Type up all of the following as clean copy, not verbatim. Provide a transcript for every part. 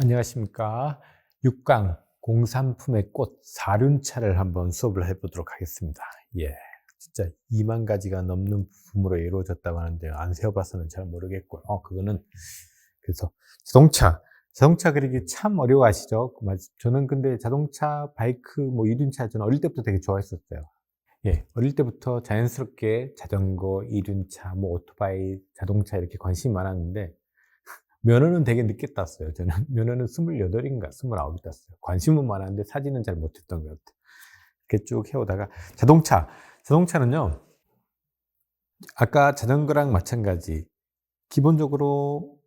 안녕하십니까. 6강 공산품의 꽃 사륜차를 한번 수업을 해보도록 하겠습니다. 예, 진짜 2만 가지가 넘는 부품으로 이루어졌다고 하는데 안 세어봐서는 잘 모르겠고요. 그거는 그래서 자동차 그리기 참 어려워하시죠? 저는 근데 자동차, 바이크, 이륜차 저는 어릴 때부터 되게 좋아했었어요. 예, 어릴 때부터 자연스럽게 자전거, 이륜차, 오토바이, 자동차 이렇게 관심이 많았는데 면허는 되게 늦게 땄어요. 저는 면허는 28인가 29이 땄어요. 관심은 많았는데 사진은 잘 못했던 것 같아요. 이렇게 쭉 해오다가 자동차는요, 아까 자전거랑 마찬가지. 기본적으로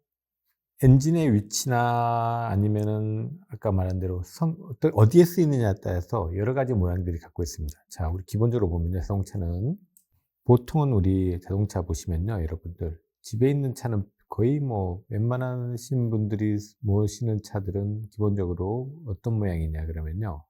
엔진의 위치나 아니면은 아까 말한 대로 어디에 쓰이느냐에 따라서 여러 가지 모양들이 갖고 있습니다. 자, 우리 기본적으로 보면요, 자동차는 보통은 우리 자동차 보시면요, 여러분들 집에 있는 차는 거의 웬만하신 분들이 모시는 차들은 기본적으로 어떤 모양이냐 그러면요.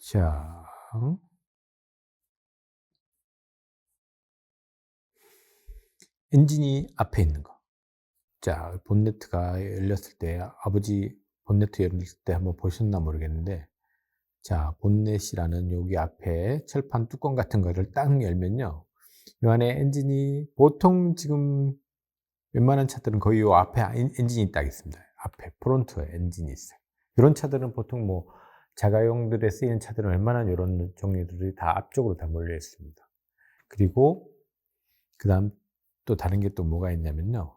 자, 엔진이 앞에 있는 거. 자, 본네트가 열렸을 때, 아버지 본네트 열렸을 때 한번 보셨나 모르겠는데, 자, 본넷이라는 여기 앞에 철판 뚜껑 같은 거를 딱 열면요. 이 안에 엔진이 보통 지금 웬만한 차들은 거의 요 앞에 엔진이 딱 있습니다. 앞에 프론트에 엔진이 있어요. 이런 차들은 보통 자가용들에 쓰이는 차들은 웬만한 이런 종류들이 다 앞쪽으로 다 몰려 있습니다. 그리고 그 다음 또 다른 게 또 뭐가 있냐면요.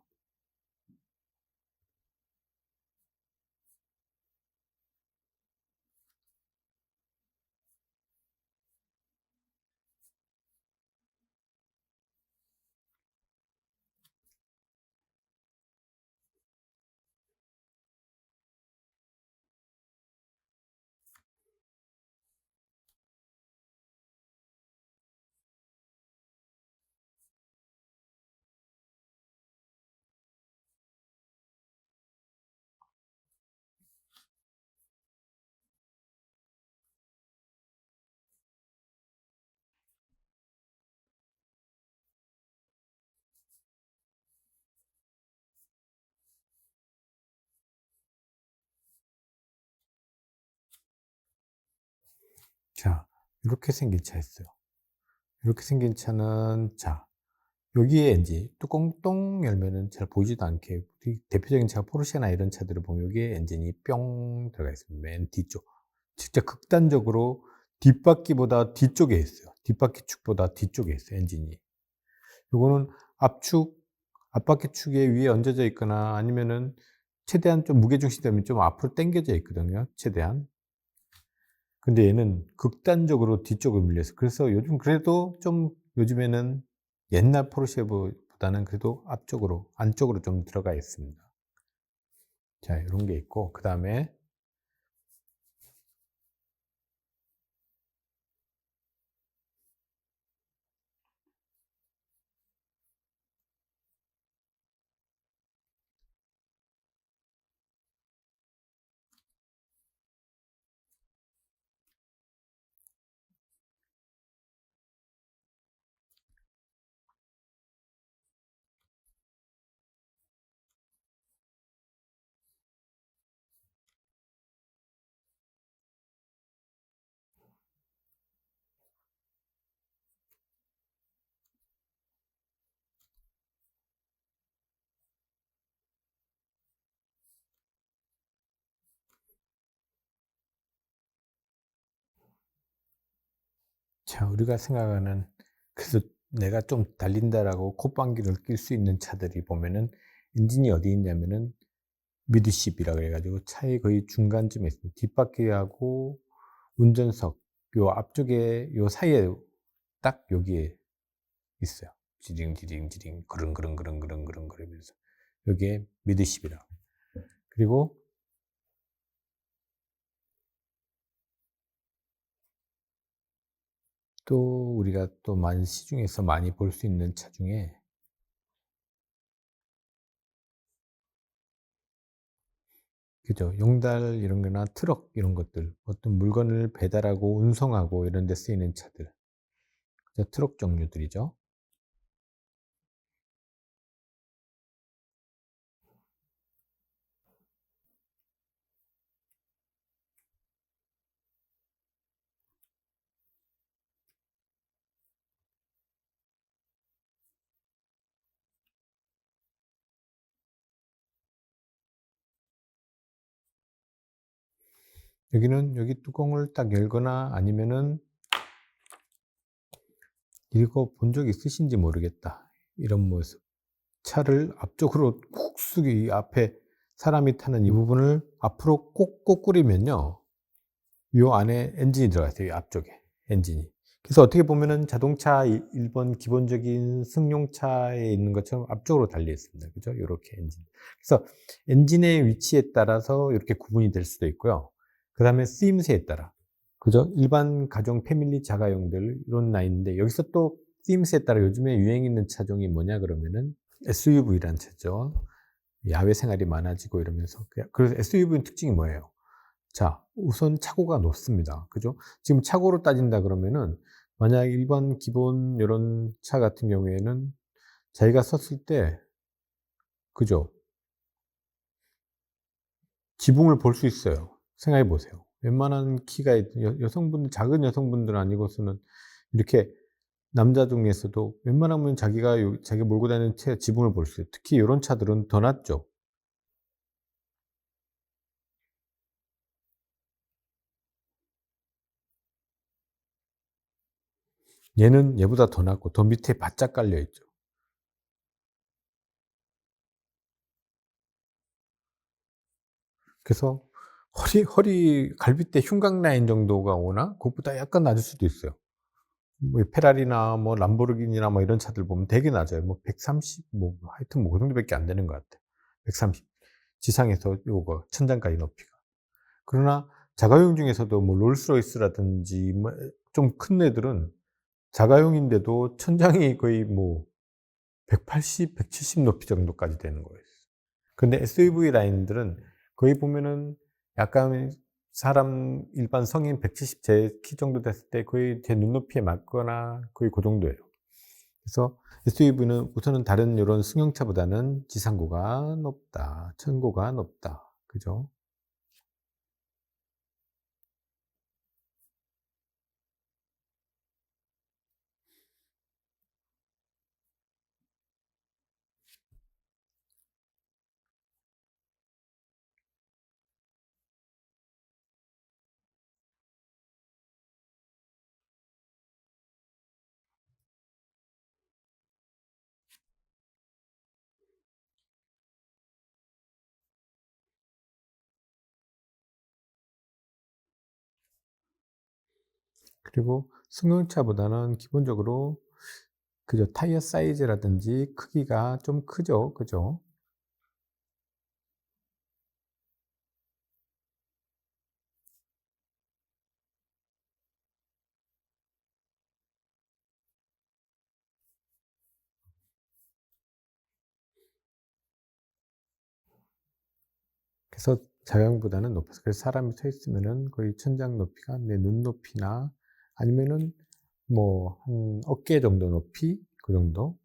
자, 이렇게 생긴 차 있어요. 이렇게 생긴 차는, 자, 여기에 이제 뚜껑 똥 열면은 잘 보이지도 않게, 대표적인 차가 포르쉐나 이런 차들을 보면 여기에 엔진이 뿅 들어가 있습니다. 맨 뒤쪽. 진짜 극단적으로 뒷바퀴보다 뒤쪽에 있어요. 뒷바퀴 축보다 뒤쪽에 있어요, 엔진이. 요거는 앞바퀴 축에 위에 얹어져 있거나 아니면은 최대한 좀 무게중심 때문에 좀 앞으로 당겨져 있거든요, 최대한. 근데 얘는 극단적으로 뒤쪽으로 밀려있어요. 그래서 요즘에는 옛날 포르쉐보다는 그래도 안쪽으로 좀 들어가 있습니다. 자, 이런 게 있고, 그 다음에 자, 우리가 생각하는, 그래서 내가 좀 달린다라고 콧방귀를 낄 수 있는 차들이 보면은 엔진이 어디 있냐면은 미드십이라 그래가지고 차의 거의 중간쯤에 있습니다. 뒷바퀴하고 운전석 요 앞쪽에 요 사이에 딱 여기에 있어요. 지링지링지링 그릉그릉그릉그릉그릉 그러면서 여기에 미드십이라. 그리고 또 우리가 또 많이 시중에서 많이 볼 수 있는 차 중에 그죠. 용달 이런 거나 트럭 이런 것들 어떤 물건을 배달하고 운송하고 이런 데 쓰이는 차들. 그죠. 트럭 종류들이죠. 여기는 여기 뚜껑을 딱 열거나 아니면은 이거 본 적 있으신지 모르겠다. 이런 모습. 차를 앞쪽으로 쿡 숙이 이 앞에 사람이 타는 이 부분을 앞으로 꼭 꼬꾸리면요. 요 안에 엔진이 들어가 있어요. 이 앞쪽에 엔진이. 그래서 어떻게 보면은 자동차 일본 기본적인 승용차에 있는 것처럼 앞쪽으로 달려 있습니다. 그죠? 요렇게 엔진. 그래서 엔진의 위치에 따라서 이렇게 구분이 될 수도 있고요. 그다음에 쓰임새에 따라. 그죠? 일반 가정 패밀리 자가용들 이런 라인인데 여기서 또 쓰임새에 따라 요즘에 유행 있는 차종이 뭐냐 그러면은 SUV라는 차죠. 야외 생활이 많아지고 이러면서. 그래서 SUV는 특징이 뭐예요? 자, 우선 차고가 높습니다. 그죠? 지금 차고로 따진다 그러면은 만약 일반 기본 요런 차 같은 경우에는 자기가 섰을 때 그죠? 지붕을 볼 수 있어요. 생각해 보세요. 웬만한 키가 여성분들 작은 여성분들 아니고서는 이렇게 남자 중에서도 웬만하면 자기가 몰고 다니는 차 지붕을 볼 수 있어요. 특히 요런 차들은 더 낫죠. 얘는 얘보다 더 낮고 더 밑에 바짝 깔려 있죠. 그래서 갈비뼈 흉곽 라인 정도가 오나 그것보다 약간 낮을 수도 있어요. 뭐 페라리나 뭐 람보르기니나 뭐 이런 차들 보면 되게 낮아요. 뭐 130 뭐 하여튼 뭐 그 정도밖에 안 되는 것 같아요. 130 지상에서 요거 천장까지 높이가. 그러나 자가용 중에서도 뭐 롤스로이스라든지 뭐 좀 큰 애들은 자가용인데도 천장이 거의 뭐 180, 170 높이 정도까지 되는 거예요. 근데 SUV 라인들은 거의 보면은 약간 사람 일반 성인 170 제 키 정도 됐을 때 거의 제 눈높이에 맞거나 거의 그 정도예요. 그래서 SUV는 우선은 다른 요런 승용차보다는 지상고가 높다. 천고가 높다. 그죠? 그리고 승용차보다는 기본적으로 그죠. 타이어 사이즈라든지 크기가 좀 크죠. 그죠? 그래서 자연보다는 높아서 그래서 사람이 서 있으면은 거의 천장 높이가 내 눈높이나 아니면은 뭐 한 어깨 정도 높이 그 정도.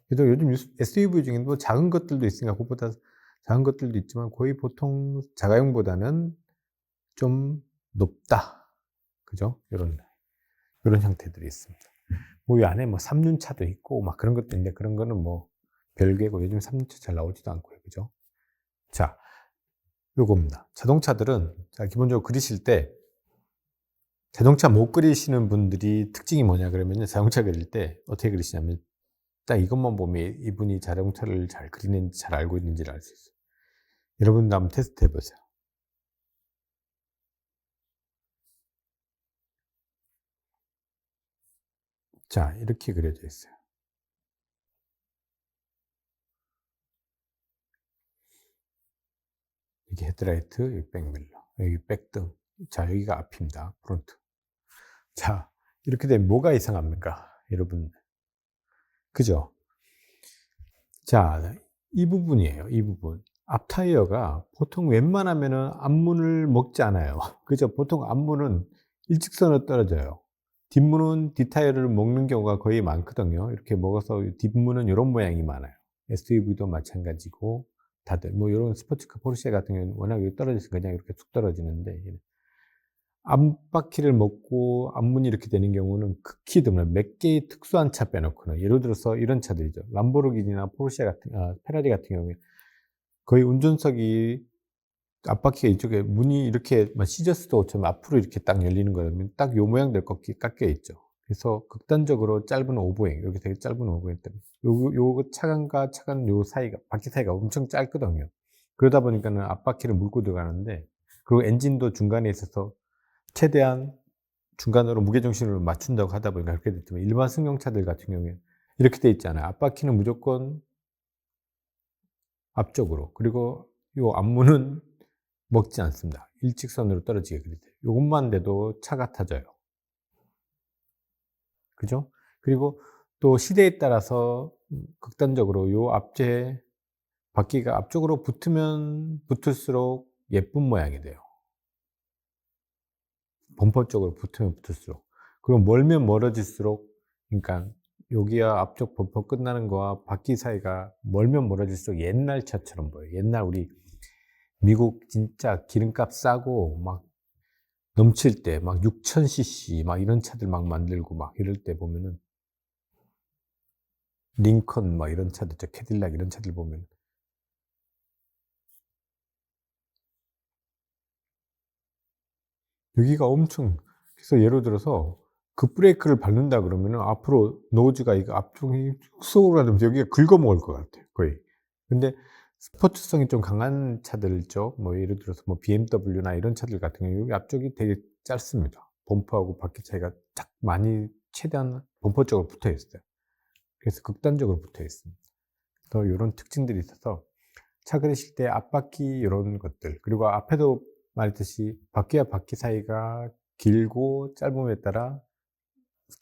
그래도 요즘 SUV 중에도 작은 것들도 있으니까 그것보다 작은 것들도 있지만 거의 보통 자가용보다는 좀 높다. 그죠? 요런 형태들이 있습니다. 뭐 이 안에 뭐 3륜차도 있고 막 그런 것도 있는데 그런 거는 뭐 별개고 요즘 3륜차 잘 나오지도 않고요. 그죠? 자, 요겁니다. 자동차들은 자 기본적으로 그리실 때 자동차 못 그리시는 분들이 특징이 뭐냐 그러면요. 자동차 그릴 때 어떻게 그리시냐면 딱 이것만 보면 이분이 자동차를 잘 그리는지 잘 알고 있는지를 알 수 있어요. 여러분도 한번 테스트 해 보세요. 자, 이렇게 그려져 있어요. 이게 헤드라이트, 여기 백밀러, 여기 백등. 자, 여기가 앞입니다. 프론트. 자, 이렇게 되면 뭐가 이상합니까? 여러분. 그죠? 자, 이 부분이에요. 이 부분. 앞 타이어가 보통 웬만하면은 앞문을 먹지 않아요. 그죠? 보통 앞문은 일직선으로 떨어져요. 뒷문은 뒷타이어를 먹는 경우가 거의 많거든요. 이렇게 먹어서 뒷문은 이런 모양이 많아요. SUV도 마찬가지고 다들 뭐 이런 스포츠카 포르쉐 같은 경우는 워낙 떨어져서 그냥 이렇게 툭 떨어지는데, 앞바퀴를 먹고 앞문이 이렇게 되는 경우는 극히 드물어요. 몇 개의 특수한 차 빼놓고는. 예를 들어서 이런 차들이죠. 람보르기니나 포르쉐 같은, 페라리 같은 경우에 거의 운전석이 앞바퀴가 이쪽에 문이 이렇게 시저스도어처럼 앞으로 이렇게 딱 열리는 거라면 딱 요 모양대로 깎여 있죠. 그래서 극단적으로 짧은 오버행, 이렇게 되게 짧은 오버행 때문에 요 차간과 차간 요 사이가, 바퀴 사이가 엄청 짧거든요. 그러다 보니까는 앞바퀴를 물고 들어가는데, 그리고 엔진도 중간에 있어서 최대한 중간으로 무게중심을 맞춘다고 하다 보니까 그렇게 됐지만, 일반 승용차들 같은 경우에 이렇게 돼 있잖아요. 앞바퀴는 무조건 앞쪽으로, 그리고 요 앞문은 먹지 않습니다. 일직선으로 떨어지게 그리 돼요. 요것만 돼도 차 같아져요. 그죠? 그리고 또 시대에 따라서 극단적으로 요 앞에 바퀴가 앞쪽으로 붙으면 붙을수록 예쁜 모양이 돼요. 범퍼 쪽으로 붙으면 붙을수록. 그리고 멀면 멀어질수록, 그러니까 여기와 앞쪽 범퍼 끝나는 거와 바퀴 사이가 멀면 멀어질수록 옛날 차처럼 보여요. 옛날 우리 미국 진짜 기름값 싸고 막 넘칠 때 막 6000cc 막 이런 차들 막 만들고 막 이럴 때 보면은, 링컨 막 이런 차들, 캐딜락 이런 차들 보면 여기가 엄청, 그래서 예를 들어서 급브레이크를 밟는다 그러면은 앞으로 노즈가 이거 앞쪽이 쑥 하면서 여기가 긁어먹을 것 같아요, 거의. 근데 스포츠성이 좀 강한 차들 있죠. 뭐 예를 들어서 뭐 BMW나 이런 차들 같은 경우 여기 앞쪽이 되게 짧습니다. 범퍼하고 바퀴 차이가 딱 많이, 최대한 범퍼 쪽으로 붙어 있어요. 그래서 극단적으로 붙어 있습니다. 더 이런 특징들이 있어서 차 그리실 때 앞바퀴 이런 것들, 그리고 앞에도 말했듯이 바퀴와 바퀴 사이가 길고 짧음에 따라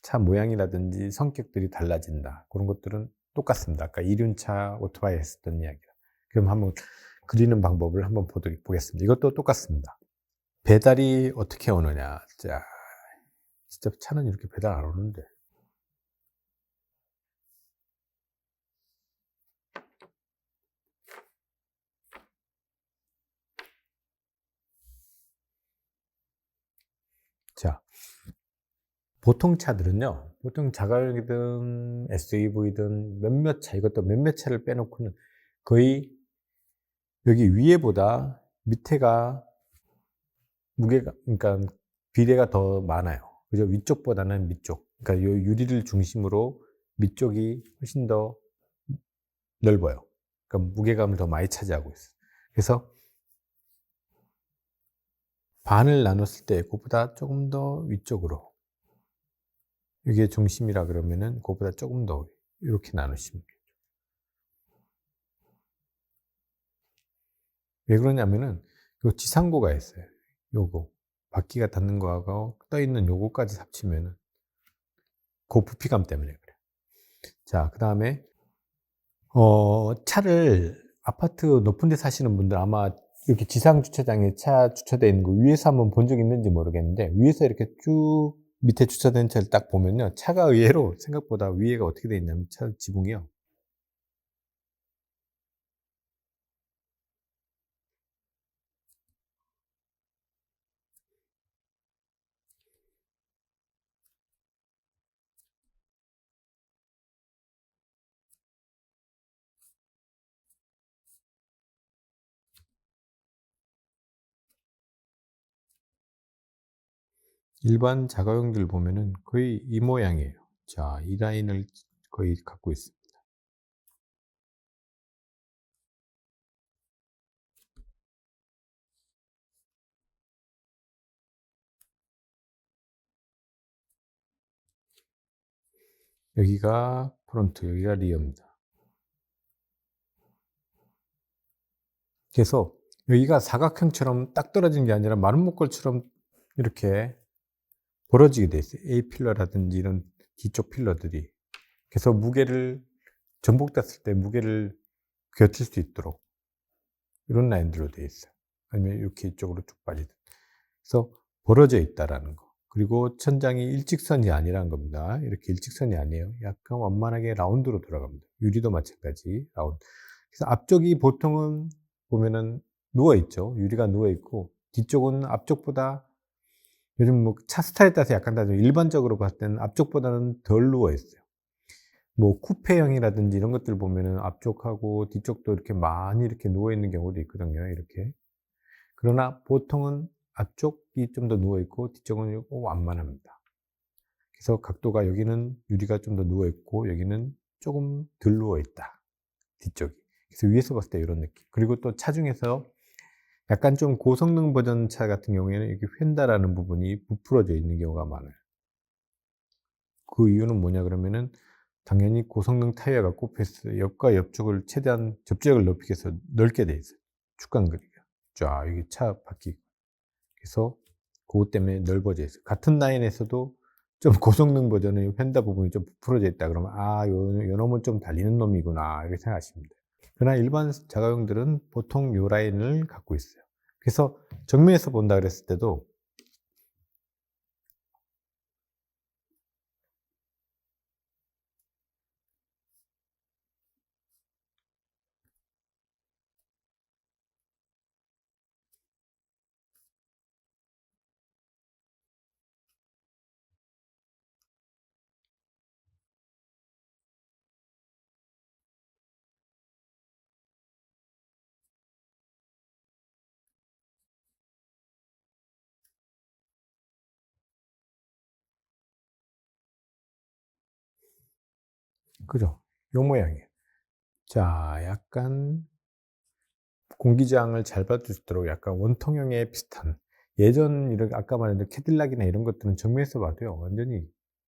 차 모양이라든지 성격들이 달라진다. 그런 것들은 똑같습니다. 아까 이륜차 오토바이 했었던 이야기라. 그럼 한번 그리는 방법을 한번 보겠습니다. 이것도 똑같습니다. 배달이 어떻게 오느냐. 자, 진짜 차는 이렇게 배달 안 오는데. 자, 보통 차들은요, 보통 자가용이든 SUV든 몇몇 차, 이것도 몇몇 차를 빼놓고는 거의 여기 위에보다 밑에가 무게가, 그러니까 비례가 더 많아요. 그죠? 위쪽보다는 밑쪽. 그러니까 요 유리를 중심으로 밑쪽이 훨씬 더 넓어요. 그러니까 무게감을 더 많이 차지하고 있어요. 그래서 반을 나눴을 때 그보다 조금 더 위쪽으로, 이게 중심이라 그러면은 그보다 조금 더 이렇게 나누시면 돼요. 왜 그러냐면은 요 지상고가 있어요. 요거 바퀴가 닿는 거하고 떠 있는 요거까지 합치면은 그 부피감 때문에 그래요. 자, 그다음에 차를 아파트 높은 데 사시는 분들 아마 이렇게 지상 주차장에 차 주차되어 있는 거 위에서 한번 본 적 있는지 모르겠는데, 위에서 이렇게 쭉 밑에 주차된 차를 딱 보면요, 차가 의외로 생각보다 위에가 어떻게 되어 있냐면, 차 지붕이요, 일반 자가용들 보면은 거의 이 모양이에요. 자, 이 라인을 거의 갖고 있습니다. 여기가 프론트, 여기가 리어입니다. 그래서 여기가 사각형처럼 딱 떨어진 게 아니라 마름모꼴처럼 이렇게 벌어지게 돼 있어요. A 필러라든지 이런 뒤쪽 필러들이. 그래서 무게를 전복됐을 때 무게를 견딜 수 있도록 이런 라인들로 되어 있어요. 아니면 이렇게 이쪽으로 쭉 빠지듯. 그래서 벌어져 있다라는 거. 그리고 천장이 일직선이 아니라는 겁니다. 이렇게 일직선이 아니에요. 약간 완만하게 라운드로 돌아갑니다. 유리도 마찬가지 라운드. 그래서 앞쪽이 보통은 보면은 누워 있죠. 유리가 누워 있고, 뒤쪽은 앞쪽보다 요즘 뭐 차 스타일에 따라서 약간 다르죠. 일반적으로 봤을 때는 앞쪽보다는 덜 누워 있어요. 뭐 쿠페형이라든지 이런 것들 보면은 앞쪽하고 뒤쪽도 이렇게 많이 이렇게 누워 있는 경우도 있거든요. 이렇게. 그러나 보통은 앞쪽이 좀 더 누워 있고 뒤쪽은 요거 완만합니다. 그래서 각도가 여기는 유리가 좀 더 누워 있고 여기는 조금 덜 누워 있다. 뒤쪽이. 그래서 위에서 봤을 때 이런 느낌. 그리고 또 차 중에서 약간 좀 고성능 버전 차 같은 경우에는 이렇게 휀다라는 부분이 부풀어져 있는 경우가 많아요. 그 이유는 뭐냐 그러면은 당연히 고성능 타이어가 꼽혀 있어요. 옆과 옆쪽을 최대한 접지력을 높이기 위해서 넓게 돼 있어요. 축간거리가. 쫙 여기 차 바퀴. 그래서 그것 때문에 넓어져 있어요. 같은 라인에서도 좀 고성능 버전의 휀다 부분이 좀 부풀어져 있다 그러면 요 놈은 좀 달리는 놈이구나 이렇게 생각하시면 돼요. 그러나 일반 자가용들은 보통 요 라인을 갖고 있어요. 그래서 정면에서 본다 그랬을 때도 그죠? 요 모양이에요. 자, 약간 공기저항을 잘 받을 수 있도록 약간 원통형의 비슷한 예전 이렇게 아까 말했던 캐딜락이나 이런 것들은 정면에서 봐도요 완전히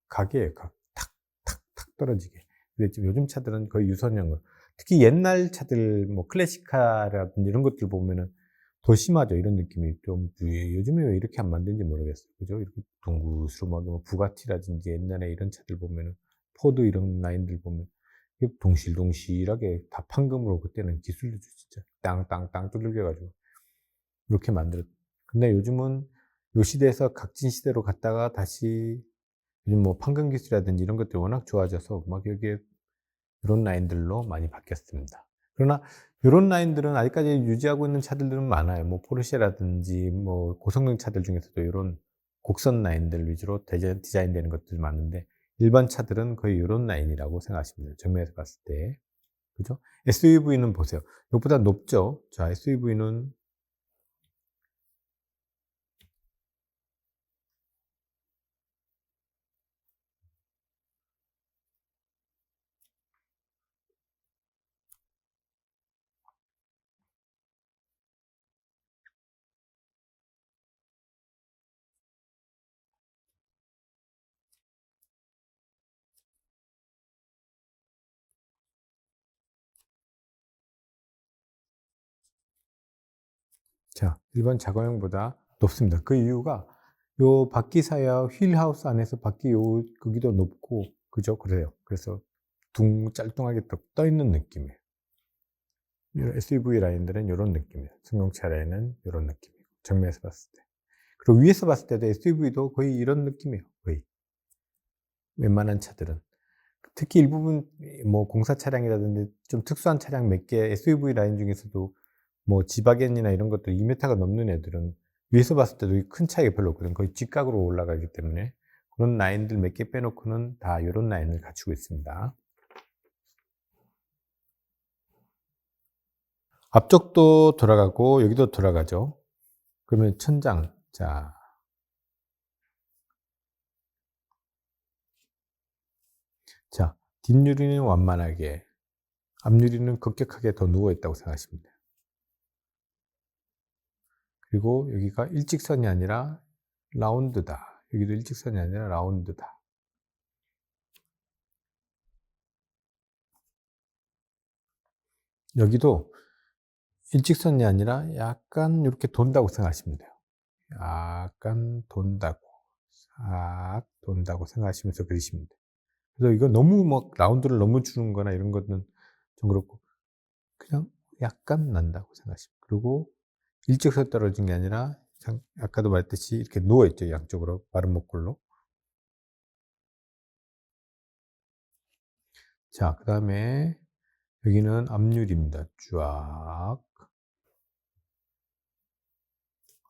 각이에요. 각. 탁, 탁, 탁 떨어지게. 근데 지금 요즘 차들은 거의 유선형으로, 특히 옛날 차들 뭐 클래식카라든지 이런 것들 보면은 더 심하죠. 이런 느낌이 좀. 요즘에 왜 이렇게 안 만드는지 모르겠어요. 그죠? 이렇게 둥그스름하게 뭐 부가티라든지 옛날에 이런 차들 보면은 포드 이런 라인들 보면 이게 동실동실하게 다 판금으로 그때는 기술도 진짜 땅땅땅 두들겨 가지고 이렇게 만들었. 근데 요즘은 요 시대에서 각진 시대로 갔다가 다시 요즘 뭐 판금 기술이라든지 이런 것들이 워낙 좋아져서 막 여기에 이런 라인들로 많이 바뀌었습니다. 그러나 요런 라인들은 아직까지 유지하고 있는 차들은 많아요. 뭐 포르쉐라든지 뭐 고성능 차들 중에서도 요런 곡선 라인들 위주로 디자인되는 것들이 많은데 일반 차들은 거의 요런 라인이라고 생각하시면 돼요. 정면에서 봤을 때. 그죠? SUV는 보세요. 이것보다 높죠? 자, SUV는 자, 일반 자가용보다 높습니다. 그 이유가 요 바퀴 사이와 휠 하우스 안에서 바퀴 요 크기도 높고, 그죠? 그래요. 그래서 짤뚱하게 떠 있는 느낌이에요. SUV 라인들은 이런 느낌이에요. 승용차 라인은 이런 느낌이에요. 정면에서 봤을 때. 그리고 위에서 봤을 때도 SUV도 거의 이런 느낌이에요. 거의. 웬만한 차들은. 특히 일부분 뭐 공사 차량이라든지 좀 특수한 차량 몇 개 SUV 라인 중에서도 뭐 지바겐이나 이런 것들 2m가 넘는 애들은 위에서 봤을 때도 큰 차이가 별로 없거든. 거의 직각으로 올라가기 때문에 그런 라인들 몇 개 빼놓고는 다 이런 라인을 갖추고 있습니다. 앞쪽도 돌아가고 여기도 돌아가죠. 그러면 천장. 자, 뒷유리는 완만하게, 앞유리는 급격하게 더 누워 있다고 생각하시면 돼요. 그리고 여기가 일직선이 아니라 라운드다. 여기도 일직선이 아니라 라운드다. 여기도 일직선이 아니라 약간 이렇게 돈다고 생각하시면 돼요. 약간 돈다고. 싹 돈다고 생각하시면서 그리시면 돼요. 그래서 이거 너무 뭐 라운드를 너무 주는 거나 이런 거는 좀 그렇고 그냥 약간 난다고 생각하시면. 그리고 일직선에 떨어진 게 아니라 아까도 말했듯이 이렇게 누워 있죠, 양쪽으로 마른 목골로. 자, 그다음에 여기는 앞유리입니다. 쫙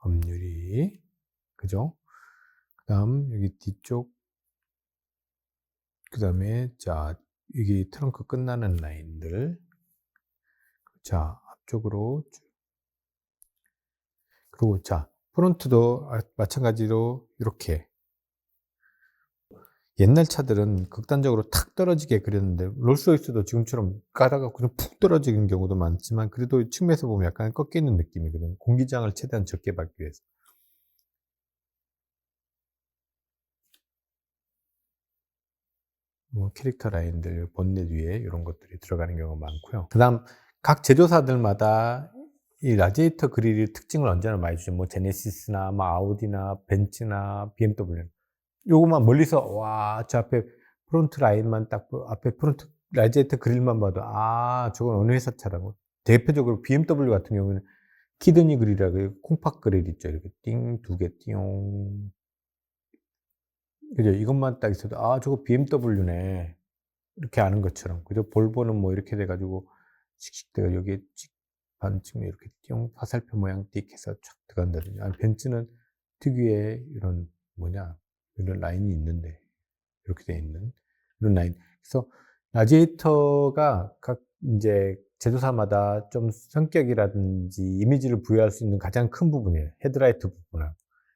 앞유리. 그죠? 그다음 여기 뒤쪽, 그다음에 자, 여기 트렁크 끝나는 라인들. 자, 앞쪽으로 쭉. 그리고 자, 프론트도 마찬가지로 이렇게 옛날 차들은 극단적으로 탁 떨어지게 그렸는데 롤스로이스도 지금처럼 까다가 그냥 푹 떨어지는 경우도 많지만 그래도 측면에서 보면 약간 꺾여 있는 느낌이거든요. 공기장을 최대한 적게 받기 위해서. 뭐 캐릭터 라인들, 본넷 위에 이런 것들이 들어가는 경우가 많고요. 그다음 각 제조사들마다 이 라디에이터 그릴의 특징을 언제나 많이 주죠. 뭐 제네시스나 뭐 아우디나 벤츠나 BMW. 요것만 멀리서 와, 저 앞에 프론트 라인만 딱 앞에 프론트 라디에이터 그릴만 봐도 아, 저건 어느 회사 차라고. 대표적으로 BMW 같은 경우는 키드니 그릴이라고 콩팥 그릴 있죠. 이렇게 띵 두 개 띵. 그죠? 이것만 딱 있어도 아, 저거 BMW네. 이렇게 아는 것처럼. 그죠? 볼보는 뭐 이렇게 돼 가지고 씩씩대가 여기에 찍 반쯤에 이렇게 띵 화살표 모양 띡 해서 촥 들어간다든지. 아니 벤츠는 특유의 이런 뭐냐, 이런 라인이 있는데 이렇게 돼 있는 이런 라인. 그래서 라디에이터가 각 인제 제조사마다 좀 성격이라든지 이미지를 부여할 수 있는 가장 큰 부분이에요, 헤드라이트 부분은.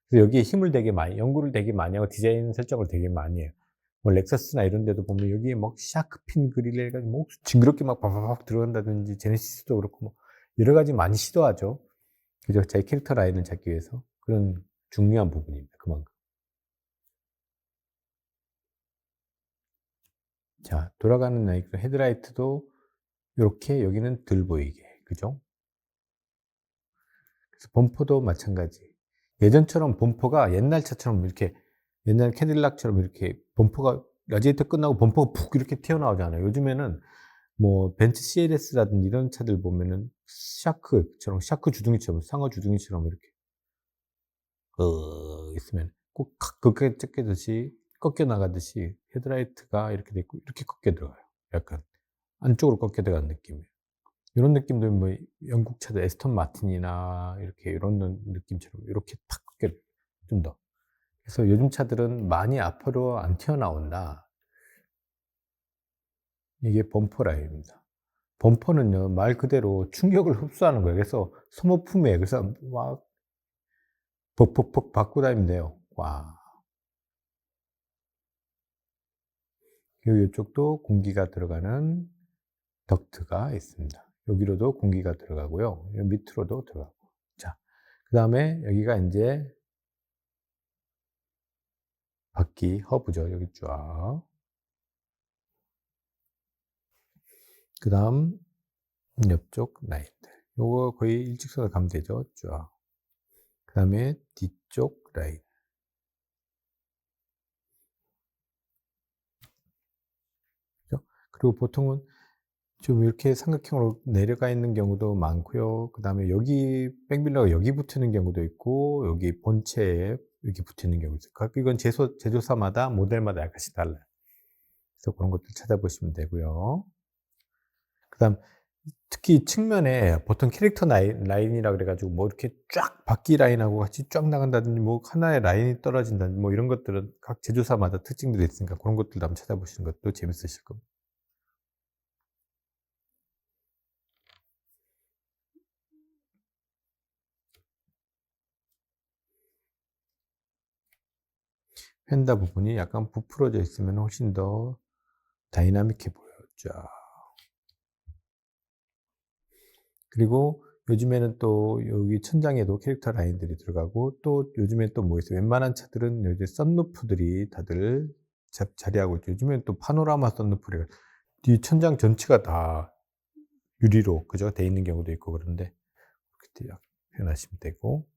그래서 여기에 힘을 되게 많이 연구를 되게 많이 하고 디자인 설정을 되게 많이 해요. 뭐 렉서스나 이런 데도 보면 여기에 뭐 샤크핀 그릴 해 가지고 뭐 징그럽게 막 바바박 들어간다든지 제네시스도 그렇고 뭐 여러 가지 많이 시도하죠. 그죠? 자기 캐릭터 라인을 잡기 위해서. 그런 중요한 부분입니다, 그만큼. 자, 돌아가는 라이트, 헤드라이트도 요렇게 여기는 덜 보이게. 그죠? 그래서 범퍼도 마찬가지. 예전처럼 범퍼가 옛날 차처럼 이렇게 옛날 캐딜락처럼 이렇게 범퍼가 라디에이터 끝나고 범퍼가 푹 이렇게 튀어나오잖아요. 요즘에는 뭐 벤츠 CLS라든지 이런 차들 보면은 샤크처럼 샤크 주둥이처럼 상어 주둥이처럼 이렇게 있으면 꼭 꺾여 나가듯이 헤드라이트가 이렇게 돼 있고 이렇게 꺾여 들어가요. 약간 안쪽으로 꺾여 들어가는 느낌이에요. 이런 느낌도 뭐 영국 차들 에스턴 마틴이나 이렇게 이런 느낌처럼 이렇게 탁 꺾여 좀 더. 그래서 요즘 차들은 많이 앞으로 안 튀어나온다. 이게 범퍼 라인입니다. 범퍼는요, 말 그대로 충격을 흡수하는 거예요. 그래서 소모품이에요. 그래서 막 벅벅벅 받고 다니면 돼요. 와. 그리고 이쪽도 공기가 들어가는 덕트가 있습니다. 여기로도 공기가 들어가고요. 요 밑으로도 들어가고. 자, 그다음에 여기가 인제 바퀴 허브죠. 여기 쫙. 그다음 옆쪽 라인들. 요거 거의 일직선으로 가면 되죠. 쫙. 그다음에 뒤쪽 라인. 그죠? 그리고 보통은 좀 이렇게 삼각형으로 내려가 있는 경우도 많고요. 그다음에 여기 백밀러가 여기 붙이는 경우도 있고 여기 본체에 이렇게 붙이는 경우도 있어요. 각 이건 제조사마다 모델마다 약간씩 달라요. 그래서 그런 것들 찾아보시면 되고요. 그다음 특히 측면에 보통 캐릭터 라인이라 그래 가지고 뭐 이렇게 쫙 바퀴 라인하고 같이 쫙 나간다든지 뭐 하나의 라인이 떨어진다든지 뭐 이런 것들은 각 제조사마다 특징들이 있으니까 그런 것들도 한번 찾아보시는 것도 재밌으실 겁니다. 휀다 부분이 약간 부풀어져 있으면 훨씬 더 다이나믹해 보여요. 쫙. 그리고 요즘에는 또 여기 천장에도 캐릭터 라인들이 들어가고 또 요즘에 또 뭐 있어요. 웬만한 차들은 요새 썬루프들이 다들 자리하고 있죠. 요즘에는 또 파노라마 썬루프래 뒤 천장 전체가 다 유리로 그죠? 돼 있는 경우도 있고 그런데 그렇게 표현하시면 되고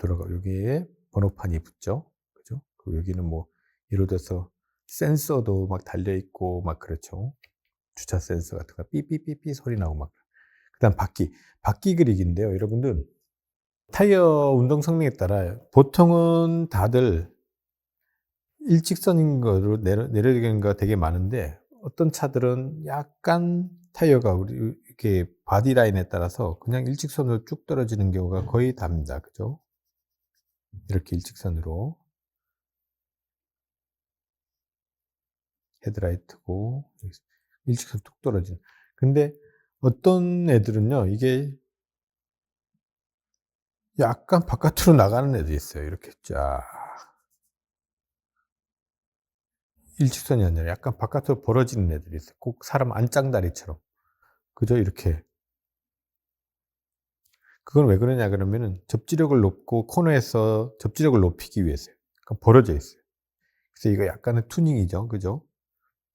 여기에 번호판이 붙죠. 그죠? 그리고 여기는 뭐 예를 들어서 센서도 막 달려 있고 막 그렇죠. 주차 센서 같은 거 삐삐삐삐 소리 나고 막. 그다음 바퀴 그릭인데요. 여러분들 타이어 운동 성능에 따라 보통은 다들 일직선인 거로 내려지는 거 되게 많은데 어떤 차들은 약간 타이어가 우리 이렇게 바디 라인에 따라서 그냥 일직선으로 쭉 떨어지는 경우가 거의 답니다. 그죠? 이렇게 일직선으로 헤드라이트고 일직선 뚝 떨어지는. 근데 어떤 애들은요, 이게 약간 바깥으로 나가는 애도 있어요. 이렇게 쫙 일직선이 아니라 약간 바깥으로 벌어지는 애들이 있어요. 꼭 사람 안짱다리처럼. 그죠? 이렇게. 그건 왜 그러냐 그러면은 접지력을 높고 코너에서 접지력을 높이기 위해서요. 그러니까 벌어져 있어요. 그래서 이거 약간의 튜닝이죠. 그죠?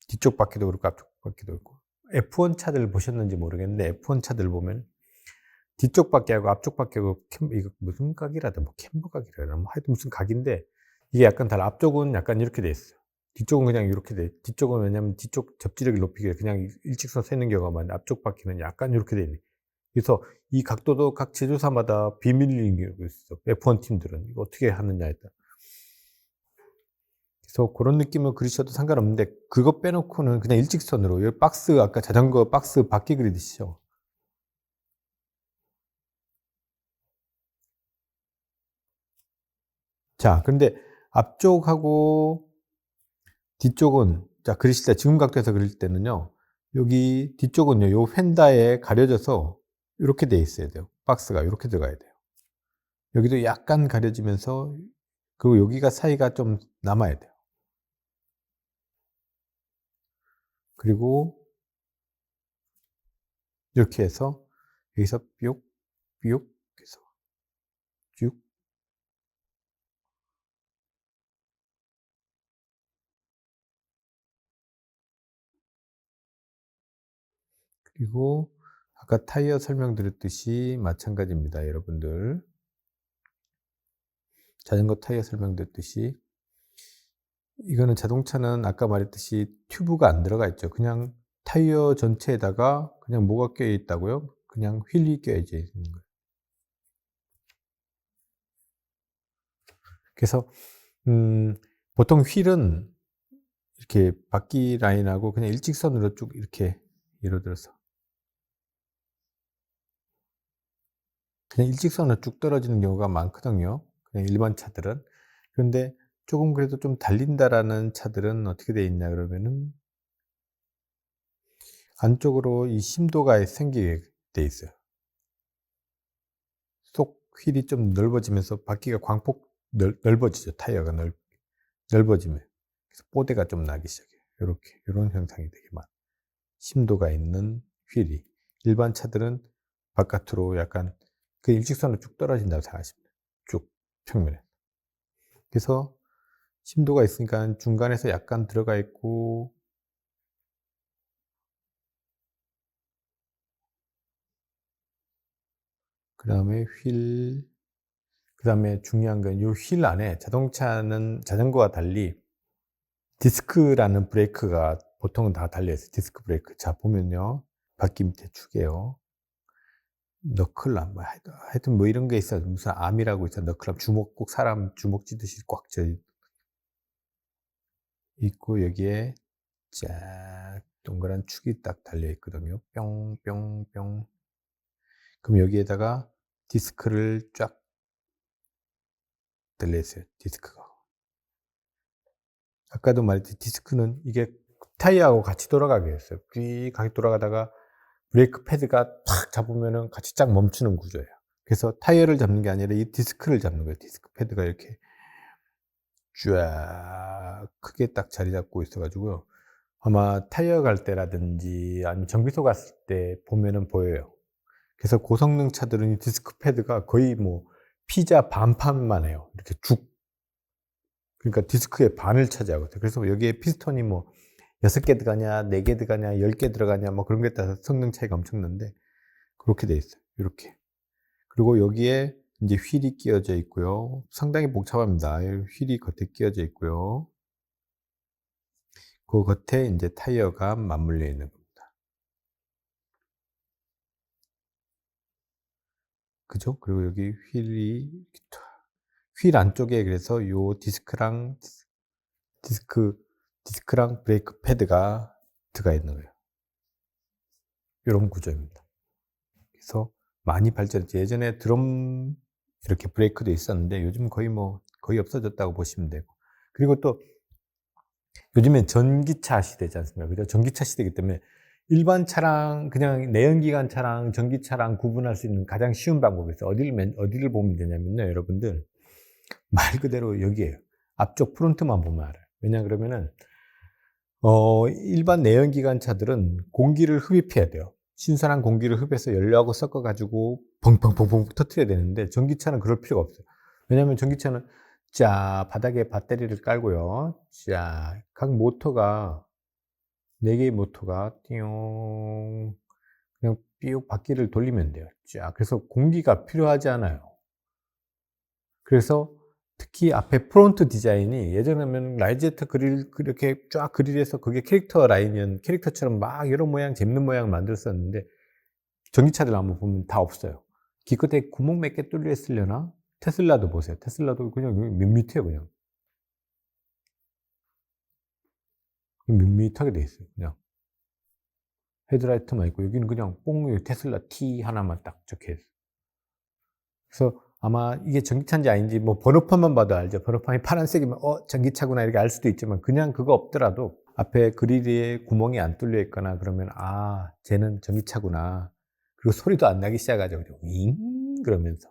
뒤쪽 바퀴도 그렇고 앞쪽 바퀴도 그렇고. F1 차들 보셨는지 모르겠는데 F1 차들 보면 뒤쪽 바퀴하고 앞쪽 바퀴하고 이거 무슨 각이라든 뭐 캠버 각이라든 뭐 하여튼 무슨 각인데 이게 약간 달라. 앞쪽은 약간 이렇게 돼 있어요. 뒤쪽은 그냥 이렇게 돼. 뒤쪽은 왜냐면 뒤쪽 접지력을 높이기 위해 그냥 일직선 세는 경우가 많은데 앞쪽 바퀴는 약간 이렇게 돼 있네. 그래서 이 각도도 각 제조사마다 비밀인 게 있어. F1 팀들은 이거 어떻게 하느냐에 따라. 그래서 그런 느낌을 그리셔도 상관없는데 그거 빼놓고는 그냥 일직선으로 이 박스 아까 자전거 박스 바퀴 그리듯이요. 자, 근데 앞쪽하고 뒤쪽은 자 그리실 때 지금 각도에서 그릴 때는요. 여기 뒤쪽은요. 요 휀다에 가려져서 이렇게 돼 있어야 돼요. 박스가 이렇게 들어가야 돼요. 여기도 약간 가려지면서 그리고 여기가 사이가 좀 남아야 돼요. 그리고 이렇게 해서 여기서 뿅, 뿅 해서 쭉 그리고 아까 타이어 설명드렸듯이 마찬가지입니다. 여러분들 자전거 타이어 설명드렸듯이 이거는 자동차는 아까 말했듯이 튜브가 안 들어가 있죠. 그냥 타이어 전체에다가 그냥 뭐가 껴 있다고요? 그냥 휠이 껴져 있는 거예요. 그래서 보통 휠은 이렇게 바퀴 라인하고 그냥 일직선으로 쭉 이렇게 예를 들어서 그냥 일직선으로 쭉 떨어지는 경우가 많거든요. 그냥 일반 차들은. 그런데 조금 그래도 좀 달린다라는 차들은 어떻게 되어 있냐 그러면은 안쪽으로 이 심도가 생기게 돼 있어요. 속 휠이 좀 넓어지면서 바퀴가 광폭 넓어지죠. 타이어가 넓어지면. 그래서 뽀대가 좀 나기 시작해요. 요렇게 요런 현상이 되게 많아요. 심도가 있는 휠이. 일반 차들은 바깥으로 약간 그 일직선으로 쭉 떨어진다고 생각하시면 돼요. 쭉 평면에. 그래서 심도가 있으니까 중간에서 약간 들어가 있고 그다음에 그다음에 중요한 건 요 휠 안에 자동차는 자전거와 달리 디스크라는 브레이크가 보통은 다 달려 있어요. 디스크 브레이크. 자 보면요. 바퀴 밑에 축에요. 너클람 뭐 하여튼 뭐 이런 게 있어요. 무슨 암이라고 있어요. 너클람 주먹 꼭 사람 주먹 쥐듯이 꽉 쥐어 있고 여기에 쫙 동그란 축이 딱 달려 있거든요. 뿅뿅뿅. 그럼 여기에다가 디스크를 쫙 달려 있어요. 디스크가. 아까도 말했듯이 디스크는 이게 타이어하고 같이 돌아가게 했어요. 쭉 같이 돌아가다가 브레이크 패드가 탁 잡으면은 같이 쫙 멈추는 구조예요. 그래서 타이어를 잡는 게 아니라 이 디스크를 잡는 거예요. 디스크 패드가 이렇게 쫙 크게 딱 자리 잡고 있어 가지고요. 아마 타이어 갈 때라든지 아니면 정비소 갔을 때 보면은 보여요. 그래서 고성능 차들은 이 디스크 패드가 거의 뭐 피자 반판만 해요. 이렇게 그러니까 디스크의 반을 차지하거든요. 그래서 여기에 피스톤이 뭐 6개 들어가냐, 4개 들어가냐, 10개 들어가냐, 뭐 그런 거에 따라서 성능 차이가 엄청난데, 그렇게 돼 있어요. 이렇게. 그리고 여기에 이제 휠이 끼워져 있고요. 상당히 복잡합니다. 휠이 겉에 끼워져 있고요. 그 겉에 이제 타이어가 맞물려 있는 겁니다. 그죠? 그리고 여기 휠 안쪽에 그래서 요 디스크 디스크랑 브레이크 패드가 들어가 있는 거예요. 요런 구조입니다. 그래서 많이 발전했죠. 예전에 드럼 이렇게 브레이크도 있었는데 요즘 거의 없어졌다고 보시면 되고. 그리고 또 요즘엔 전기차 시대지 않습니까? 그죠? 전기차 시대이기 때문에 일반 차랑 그냥 내연기관 차랑 전기차랑 구분할 수 있는 가장 쉬운 방법이 있어요. 어디를 보면 되냐면요, 여러분들. 말 그대로 여기에요. 앞쪽 프론트만 보면 알아요. 왜냐 그러면은 일반 내연기관 차들은 공기를 흡입해야 돼요. 신선한 공기를 흡입해서 연료하고 섞어 가지고 펑펑펑펑 터뜨려야 되는데 전기차는 그럴 필요가 없어요. 왜냐하면 전기차는 바닥에 배터리를 깔고요. 각 모터가 4 개의 모터가 띠용 그냥 삐욱 바퀴를 돌리면 돼요. 그래서 공기가 필요하지 않아요. 그래서 특히 앞에 프론트 디자인이 예전에는 라이제트 그릴 그렇게 쫙 그릴해서 그게 캐릭터처럼 막 여러 모양 재밌는 모양을 만들었었는데 전기차들 한번 보면 다 없어요. 기껏해 구멍 몇 개 뚫려 있으려나? 테슬라도 보세요. 테슬라도 그냥 밋밋해요, 그냥. 밋밋하게 돼 있어요, 그냥. 헤드라이트만 있고 여기는 그냥 뽕 테슬라 T 하나만 딱 적혀 있어요. 그래서 아마 이게 전기차인지 아닌지 뭐 번호판만 봐도 알죠. 번호판이 파란색이면 전기차구나 이렇게 알 수도 있지만 그냥 그거 없더라도 앞에 그릴에 구멍이 안 뚫려 있거나 그러면 쟤는 전기차구나. 그리고 소리도 안 나기 시작하죠. 윙 그러면서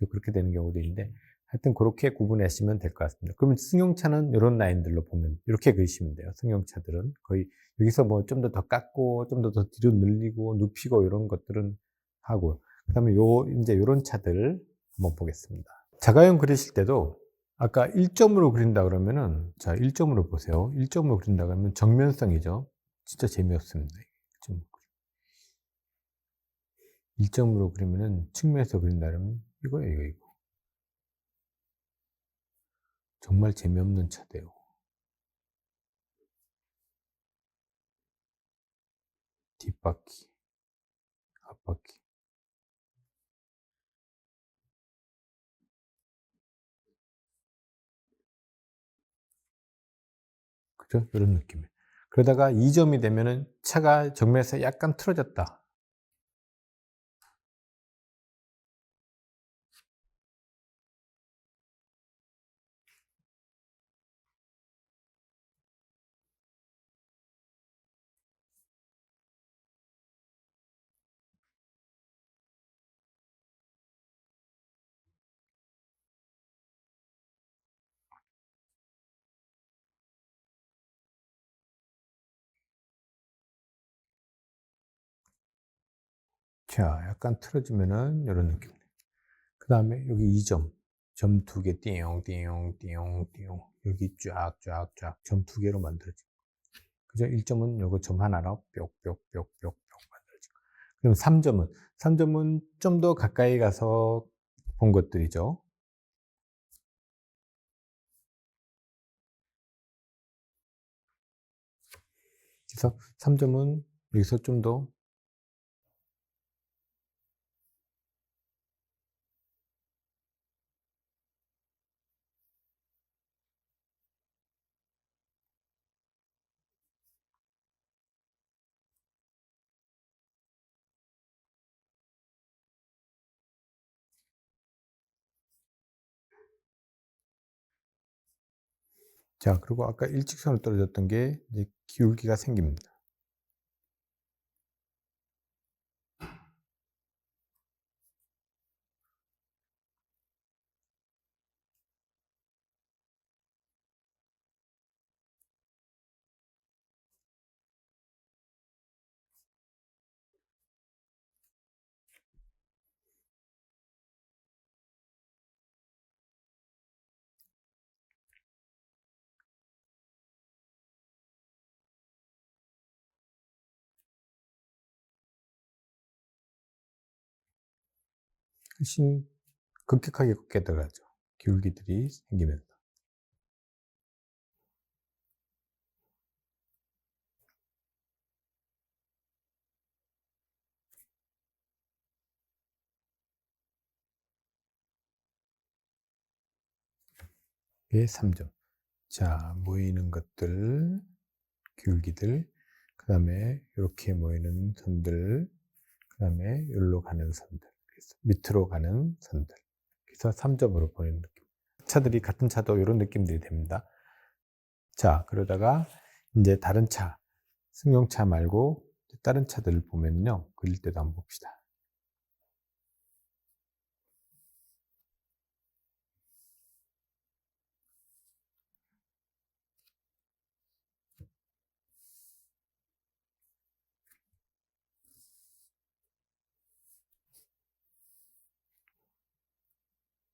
그렇게 되는 경우도 있는데 하여튼 그렇게 구분하시면 될 것 같습니다. 그러면 승용차는 이런 라인들로 보면 이렇게 그리시면 돼요. 승용차들은 거의 여기서 뭐 좀 더 깎고 좀 더 뒤로 늘리고 눕히고 이런 것들은 하고 그다음에 이제 요런 차들 한번 보겠습니다. 자가용 그리실 때도 아까 1점으로 그린다 그러면은 1점으로 보세요. 1점으로 그린다 그러면 정면성이죠. 진짜 재미없습니다. 1점으로 그리면은 측면에서 그린다 그러면 이거예요, 이거. 정말 재미없는 차대요. 뒷바퀴, 앞바퀴. 그죠? 이런 느낌이에요. 그러다가 2점이 되면은 차가 정면에서 약간 틀어졌다. 약간 틀어지면은 이런 느낌. 그 다음에 여기 2점. 점 2개 띠용, 띠용, 띠용, 띠용. 여기 쫙 점 2개로 만들어지고. 그죠? 1점은 요거 점 하나로 뾱뾱뾱뾱 만들어지고. 그럼 3점은 좀 더 가까이 가서 본 것들이죠. 그래서 3점은 여기서 좀 더 그리고 아까 일직선으로 떨어졌던 게 이제 기울기가 생깁니다. 훨씬 급격하게 꺾게 들어가죠. 기울기들이 생기면서. 이게 3점. 자, 모이는 것들, 기울기들, 그 다음에 이렇게 모이는 선들, 그 다음에 여기로 가는 선들, 그래서 밑으로 가는 선들. 그래서 3점으로 보이는 느낌. 차들이 같은 차도 이런 느낌들이 됩니다. 자, 그러다가 이제 다른 차, 승용차 말고 다른 차들을 보면요. 그릴 때도 한번 봅시다.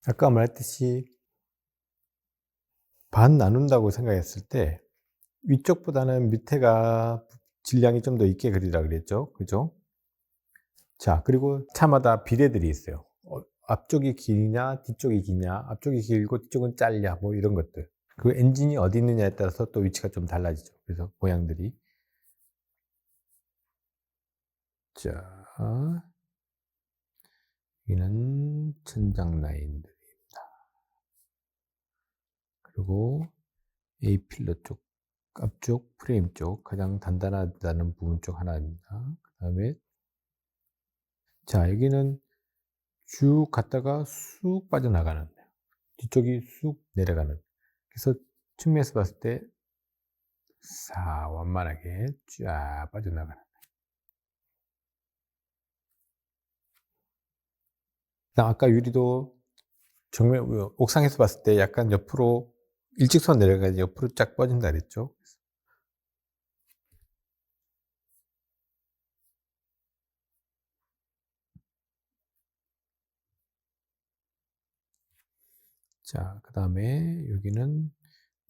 아까 말했듯이 반 나눈다고 생각했을 때 위쪽보다는 밑에가 질량이 좀 더 있게 그리라 그랬죠. 그죠? 자, 그리고 차마다 비례들이 있어요. 앞쪽이 기냐, 뒤쪽이 기냐, 앞쪽이 길고 뒤쪽은 짧냐, 뭐 이런 것들. 그 엔진이 어디 있느냐에 따라서 또 위치가 좀 달라지죠. 그래서 모양들이. 자, 여기는 천장 라인들입니다. 그리고 A 필러 쪽, 앞쪽 프레임 쪽 가장 단단하다는 부분 쪽 하나입니다. 그 다음에 자, 여기는 쭉 갔다가 쑥 빠져나가는, 뒤쪽이 쑥 내려가는. 그래서 측면에서 봤을 때 완만하게 쫙 빠져나가는. 아까 유리도 정면 옥상에서 봤을 때 약간 옆으로 일직선 내려가야지 옆으로 쫙 뻗진다 그랬죠. 자, 그 다음에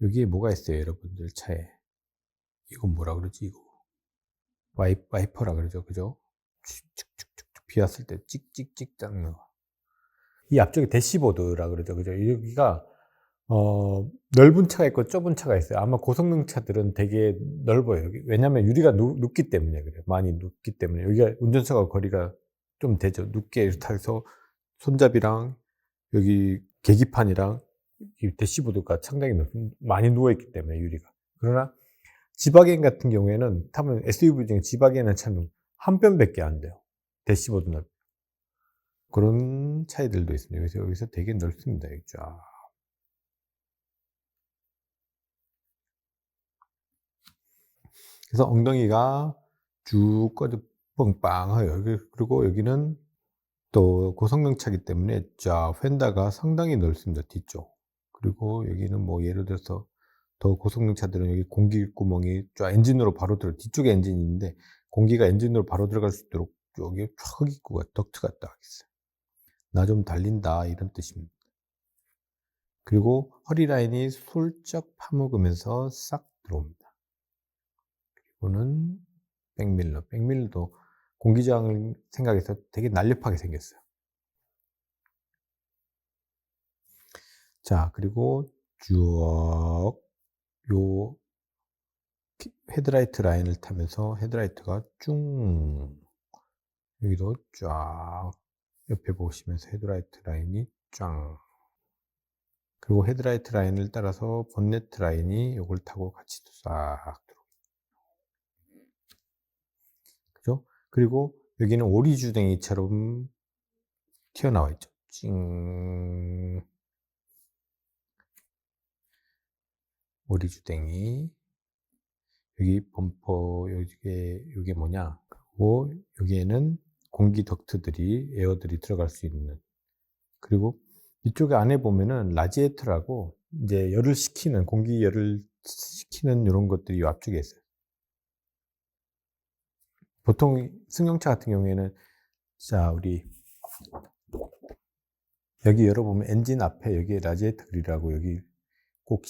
여기에 뭐가 있어요, 여러분들 차에? 이건 뭐라 그러지, 이거? 와이퍼라 그러죠, 그죠? 축축축축 비 왔을 때 찍찍찍 닦는 거. 이 앞쪽에 대시보드라 그러죠, 그죠? 여기가 넓은 차가 있고 좁은 차가 있어요. 아마 고성능 차들은 되게 넓어요. 왜냐하면 유리가 눕기 때문에 그래요. 많이 눕기 때문에. 여기가 운전석하고 거리가 좀 되죠. 눕게 타서 손잡이랑 여기 계기판이랑 이 대시보드가 상당히 많이 누워있기 때문에 유리가. 그러나 지바겐 같은 경우에는 타면 SUV 중에 지바겐은 차는 한 뼘밖에 안 돼요. 대시보드 넓이. 그런 차이들도 있습니다. 그래서 여기서 되게 넓습니다. 여기 쫙. 그래서 엉덩이가 쭉 꺼져 빵빵해요. 그리고 여기는 또 고성능 차기 때문에 쫙 휀다가 상당히 넓습니다. 뒤쪽. 그리고 여기는 뭐 예를 들어서 더 고성능 차들은 여기 공기 구멍이 쫙 엔진으로 바로 뒤쪽에 엔진이 있는데 공기가 엔진으로 바로 들어갈 수 있도록 여기 쫙 흡입구가 덕트가 딱 있어요. 나 좀 달린다 이런 뜻입니다. 그리고 허리 라인이 슬쩍 파먹으면서 싹 들어옵니다. 그리고는 백밀러도 공기저항을 생각해서 되게 날렵하게 생겼어요. 자, 그리고 쭉 요 헤드라이트 라인을 타면서 헤드라이트가 쭉 여기도 쫙 옆에 보시면서 헤드라이트 라인이 쫙, 그리고 헤드라이트 라인을 따라서 본네트 라인이 요걸 타고 같이 싹 들어. 그죠? 그리고 여기는 오리주댕이처럼 튀어나와 있죠. 찡. 오리주댕이. 여기 범퍼, 요게 뭐냐. 그리고 여기에는 공기 덕트들이, 에어들이 들어갈 수 있는. 그리고 이쪽에 안에 보면은 라지에이터라고 이제 공기 열을 식히는 이런 것들이 이 앞쪽에 있어요. 보통 승용차 같은 경우에는, 자, 우리 여기 열어보면 엔진 앞에 여기에 라지에이터 그릴이라고 여기 꼭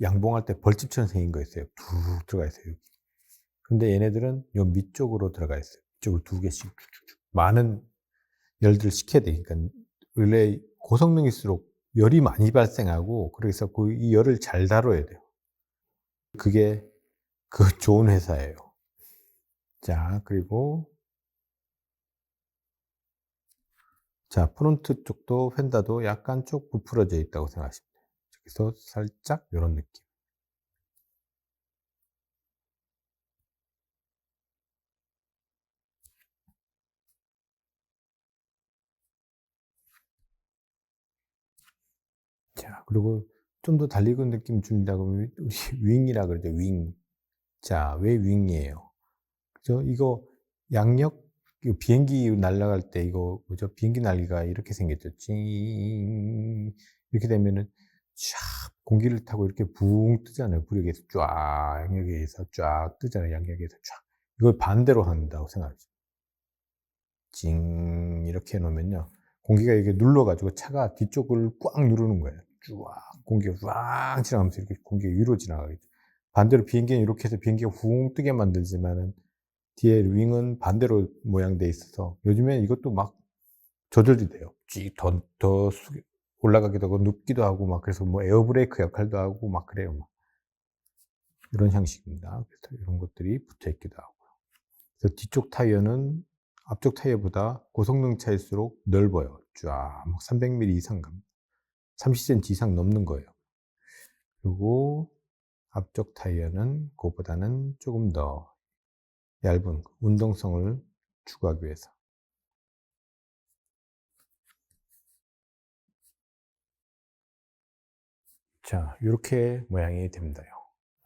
양봉할 때 벌집처럼 생긴 거 있어요. 툭 들어가 있어요. 여기. 근데 얘네들은 요 밑쪽으로 들어가 있어요. 이쪽으로 두 개씩 많은 열들을 식혀야 되니까 원래 고성능일수록 열이 많이 발생하고, 그래서 이 열을 잘 다뤄야 돼요. 그게 좋은 회사예요. 자, 그리고 자, 프론트 쪽도 펜다도 약간 쭉 부풀어져 있다고 생각하시면 돼요. 그래서 살짝 요런 느낌. 자, 그리고 좀 더 달 익은 느낌 준다고 하면 우리 윙이라 그러죠, 윙. 자, 왜 윙이에요? 그죠? 이거 양력, 비행기 날아갈 때 이거 뭐죠? 비행기 날개가 이렇게 생겼죠. 찡 이렇게 되면은 쫙 공기를 타고 이렇게 붕 뜨잖아요. 부력에서 쫙, 양력에서 쫙 뜨잖아요. 양력에서 쫙. 이걸 반대로 한다고 생각하죠. 찡 이렇게 해 놓으면요, 공기가 이렇게 눌러 가지고 차가 뒤쪽을 꽉 누르는 거예요. 쫙 공기가 쫙 지나가면서 이렇게 공기가 위로 지나가겠죠. 반대로 비행기는 이렇게 해서 비행기가 붕 뜨게 만들지만은 뒤에 윙은 반대로 모양돼 있어서 요즘에 이것도 막 조절이 돼요. 더 올라가기도 하고 눕기도 하고 막, 그래서 뭐 에어브레이크 역할도 하고 막 그래요. 막 이런 형식입니다. 그래서 이런 것들이 붙어 있기도 하고. 그래서 뒤쪽 타이어는 앞쪽 타이어보다 고성능 차일수록 넓어요. 쫙 300mm 이상 갑니다. 30cm 이상 넘는 거예요. 그리고 앞쪽 타이어는 그거보다는 조금 더 얇은 운동성을 추구하기 위해서. 자, 요렇게 모양이 됩니다.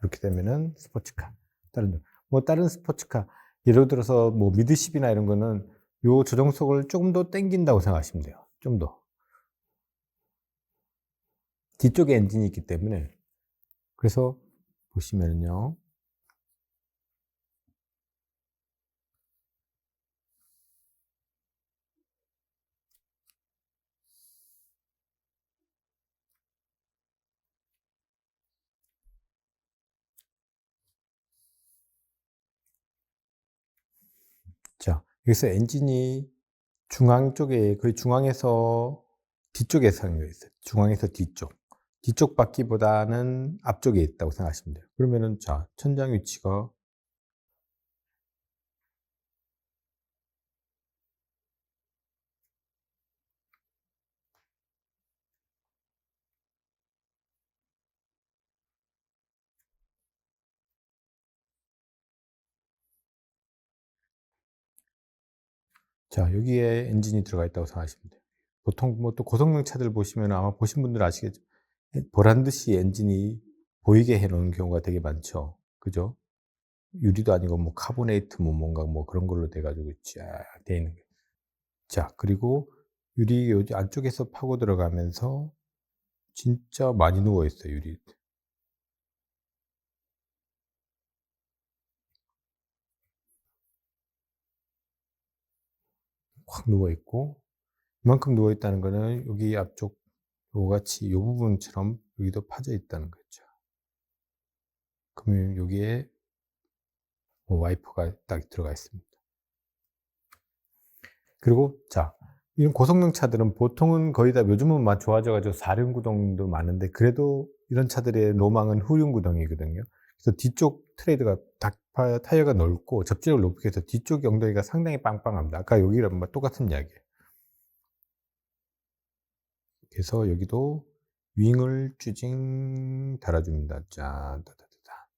이렇게 되면은 스포츠카. 다른 스포츠카, 예를 들어서 뭐 미드십이나 이런 거는 요 조정석을 조금 더 당긴다고 생각하시면 돼요. 좀 더. 뒤쪽에 엔진이 있기 때문에. 그래서 보시면은요. 자, 여기서 엔진이 중앙 쪽에, 거의 중앙에서 뒤쪽에 서 있어요. 중앙에서 뒤쪽. 뒤쪽 바퀴보다는 앞쪽에 있다고 생각하시면 돼요. 그러면은 자, 천장 위치가, 자, 여기에 엔진이 들어가 있다고 생각하시면 돼요. 보통 뭐 또 고성능 차들 보시면 아마 보신 분들 아시겠지만 보란 듯이 엔진이 보이게 해 놓은 경우가 되게 많죠. 그죠? 유리도 아니고 뭐 카보네이트 뭐 뭔가 뭐 그런 걸로 돼 가지고 쫙 돼 있는 거예요. 자, 그리고 유리 요 안쪽에서 파고 들어가면서 진짜 많이 누워 있어요, 유리. 확 누워 있고, 이만큼 누워 있다는 거는 여기 앞쪽 요같이 요 부분처럼 여기도 파져 있다는 거죠. 그러면 여기에 뭐 와이퍼가 딱 들어가 있습니다. 그리고 자, 이런 고성능 차들은 보통은 거의 다 요즘은 막 좋아져 가지고 사륜구동도 많은데, 그래도 이런 차들의 로망은 후륜구동이거든요. 그래서 뒤쪽 트레이드가 타이어가 넓고 접지력을 높게 해서 뒤쪽 엉덩이가 상당히 빵빵합니다. 아까 여기랑 뭐 똑같은 이야기예요. 그래서 여기도 윙을 쭈징 달아줍니다. 짠, 따다다다.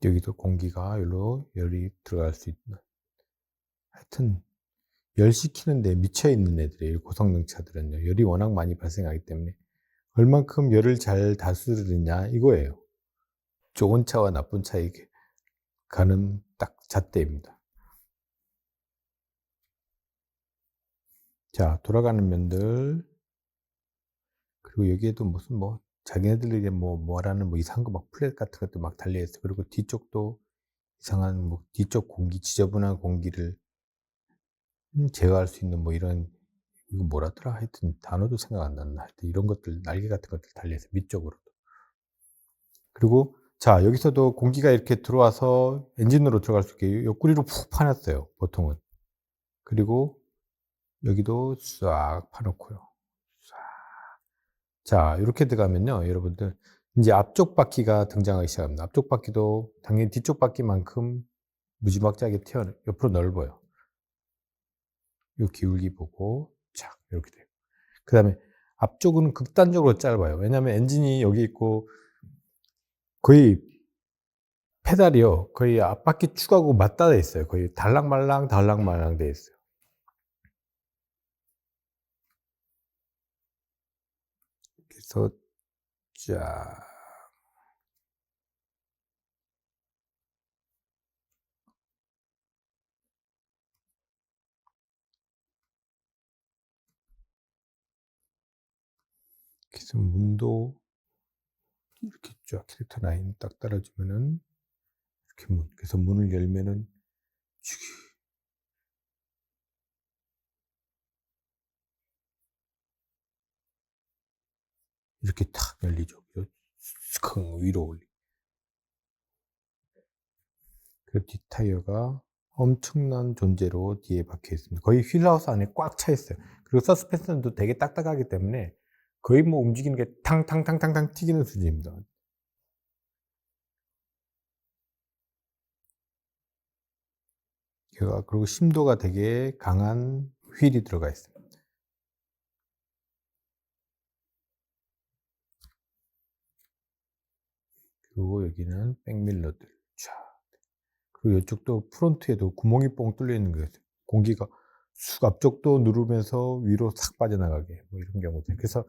여기도 공기가 여기로 열이 들어갈 수 있는. 하여튼 열 식히는 데 미쳐 있는 애들이에요. 고성능 차들은요. 열이 워낙 많이 발생하기 때문에 얼만큼 열을 잘 다스리느냐 이거예요. 좋은 차와 나쁜 차에게 가는 딱 잣대입니다. 자, 돌아가는 면들, 그리고 여기에도 무슨 뭐 자기네들에게 뭐라는 뭐 이상한 거 막 플랫 같은 것도 막 달려 있어. 그리고 뒤쪽도 이상한 뭐 뒤쪽 공기, 지저분한 공기를 제어할 수 있는 뭐 이런, 이거 뭐라더라? 하여튼 단어도 생각 안 난다. 하여튼 이런 것들, 날개 같은 것들 달려 있어, 밑쪽으로도. 그리고 자, 여기서도 공기가 이렇게 들어와서 엔진으로 들어갈 수 있게 옆구리로 푹 파 놨어요, 보통은. 그리고 여기도 싹 파 놓고요. 싹. 자, 요렇게 들어가면요, 여러분들 인제 앞쪽 바퀴가 등장하기 시작합니다. 앞쪽 바퀴도 당연히 뒤쪽 바퀴만큼 무지막지하게 옆으로 넓어요. 요 기울기 보고 착 요렇게 돼요. 그다음에 앞쪽은 극단적으로 짧아요. 왜냐하면 엔진이 여기 있고 거의 페달이요, 거의 앞바퀴 축하고 맞닿아 있어요. 거의 달랑말랑, 달랑말랑 돼 있어요. 그래서 쫙 그래서 문도 이렇게 쫙 캐릭터 라인 딱 따라 주면은 이렇게 그래서 문을 열면은 이렇게 탁 열리죠. 그죠? 스컹 위로 올리 그 뒷타이어가 엄청난 존재로 뒤에 박혀 있습니다. 거의 휠하우스 안에 꽉 차 있어요. 그리고 서스펜션도 되게 딱딱하기 때문에 거의 뭐 움직이는 게 탕탕탕탕탕 튀기는 수준입니다. 그리고 심도가 되게 강한 휠이 들어가 있습니다. 그리고 여기는 백밀러들 쫙. 그리고 이쪽도 프론트에도 구멍이 뻥 뚫려 있는 거예요. 공기가 쑥 앞쪽도 누르면서 위로 싹 빠져나가게 뭐 이런 경우들. 그래서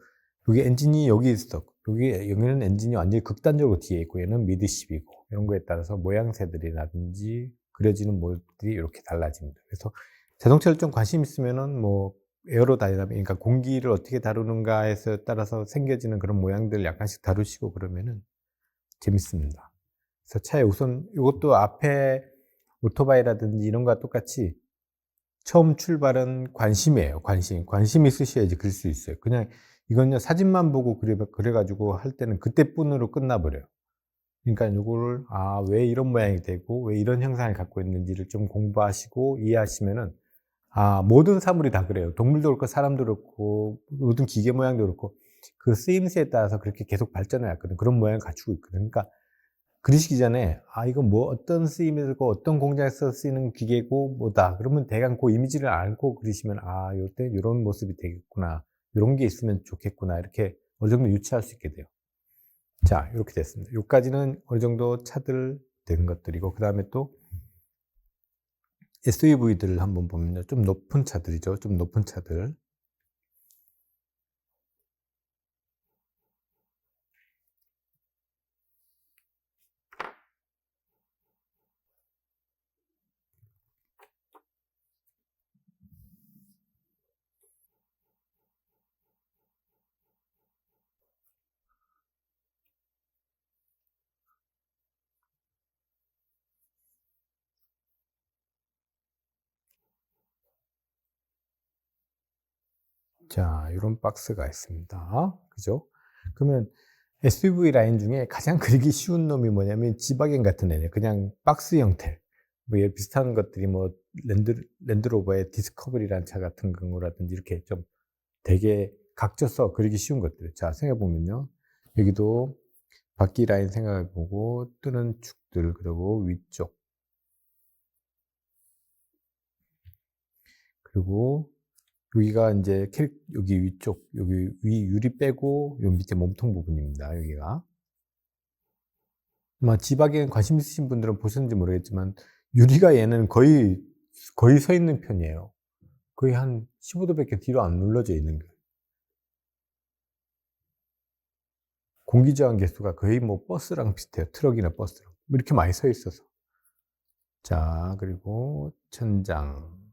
여기 엔진이 여기 있어. 여기는 엔진이 완전히 극단적으로 뒤에 있고 얘는 미드십이고 이런 거에 따라서 모양새들이라든지 그려지는 모습들이 이렇게 달라집니다. 그래서 자동차를 좀 관심 있으면은 뭐 에어로다이나믹, 그러니까 공기를 어떻게 다루는가에 따라서 생겨지는 그런 모양들 약간씩 다루시고 그러면은 재밌습니다. 그래서 차에 우선 이것도 앞에 오토바이라든지 이런 거와 똑같이 처음 출발은 관심이에요. 관심 있으셔야지 그릴 수 있어요. 그냥 이건요, 사진만 보고 그래 가지고 할 때는 그때뿐으로 끝나버려요. 그러니까 요거를 왜 이런 모양이 되고 왜 이런 형상을 갖고 있는지를 좀 공부하시고 이해하시면은 모든 사물이 다 그래요. 동물도 그렇고 사람도 그렇고 모든 기계 모양도 그렇고 그 쓰임새에 따라서 그렇게 계속 발전해 왔거든. 그런 모양을 갖추고 있거든. 그러니까 그리시기 전에 이건 뭐 어떤 쓰임이고 어떤 공장에서 쓰이는 기계고 뭐다. 그러면 대강 그 이미지를 알고 그리시면 요때 요런 모습이 되겠구나. 요런 게 있으면 좋겠구나. 이렇게 어느 정도 유추할 수 있게 돼요. 자, 요렇게 됐습니다. 요까지는 어느 정도 차들 된 것들이고, 그다음에 또 SUV들을 한번 보면요. 좀 높은 차들이죠. 좀 높은 차들. 자, 요런 박스가 있습니다. 그죠? 그러면 SUV 라인 중에 가장 그리기 쉬운 놈이 뭐냐면 지바겐 같은 애네. 그냥 박스 형태. 뭐 비슷한 것들이 뭐 랜드로버의 디스커버리라는 차 같은 경우라든지 이렇게 좀 되게 각져서 그리기 쉬운 것들. 자, 생각해 보면요. 여기도 바퀴 라인 생각해 보고 뜨는 축들, 그리고 위쪽, 그리고 여기가 이제 여기 위쪽, 여기 위 유리 빼고 요 밑에 몸통 부분입니다. 여기가. 아마 지박에 관심 있으신 분들은 보셨는지 모르겠지만 유리가 얘는 거의 서 있는 편이에요. 거의 한 15도밖에 뒤로 안 눌러져 있는 거예요. 공기 저항 계수가 거의 뭐 버스랑 비슷해요. 트럭이나 버스랑. 뭐 이렇게 많이 서 있어서. 자, 그리고 천장.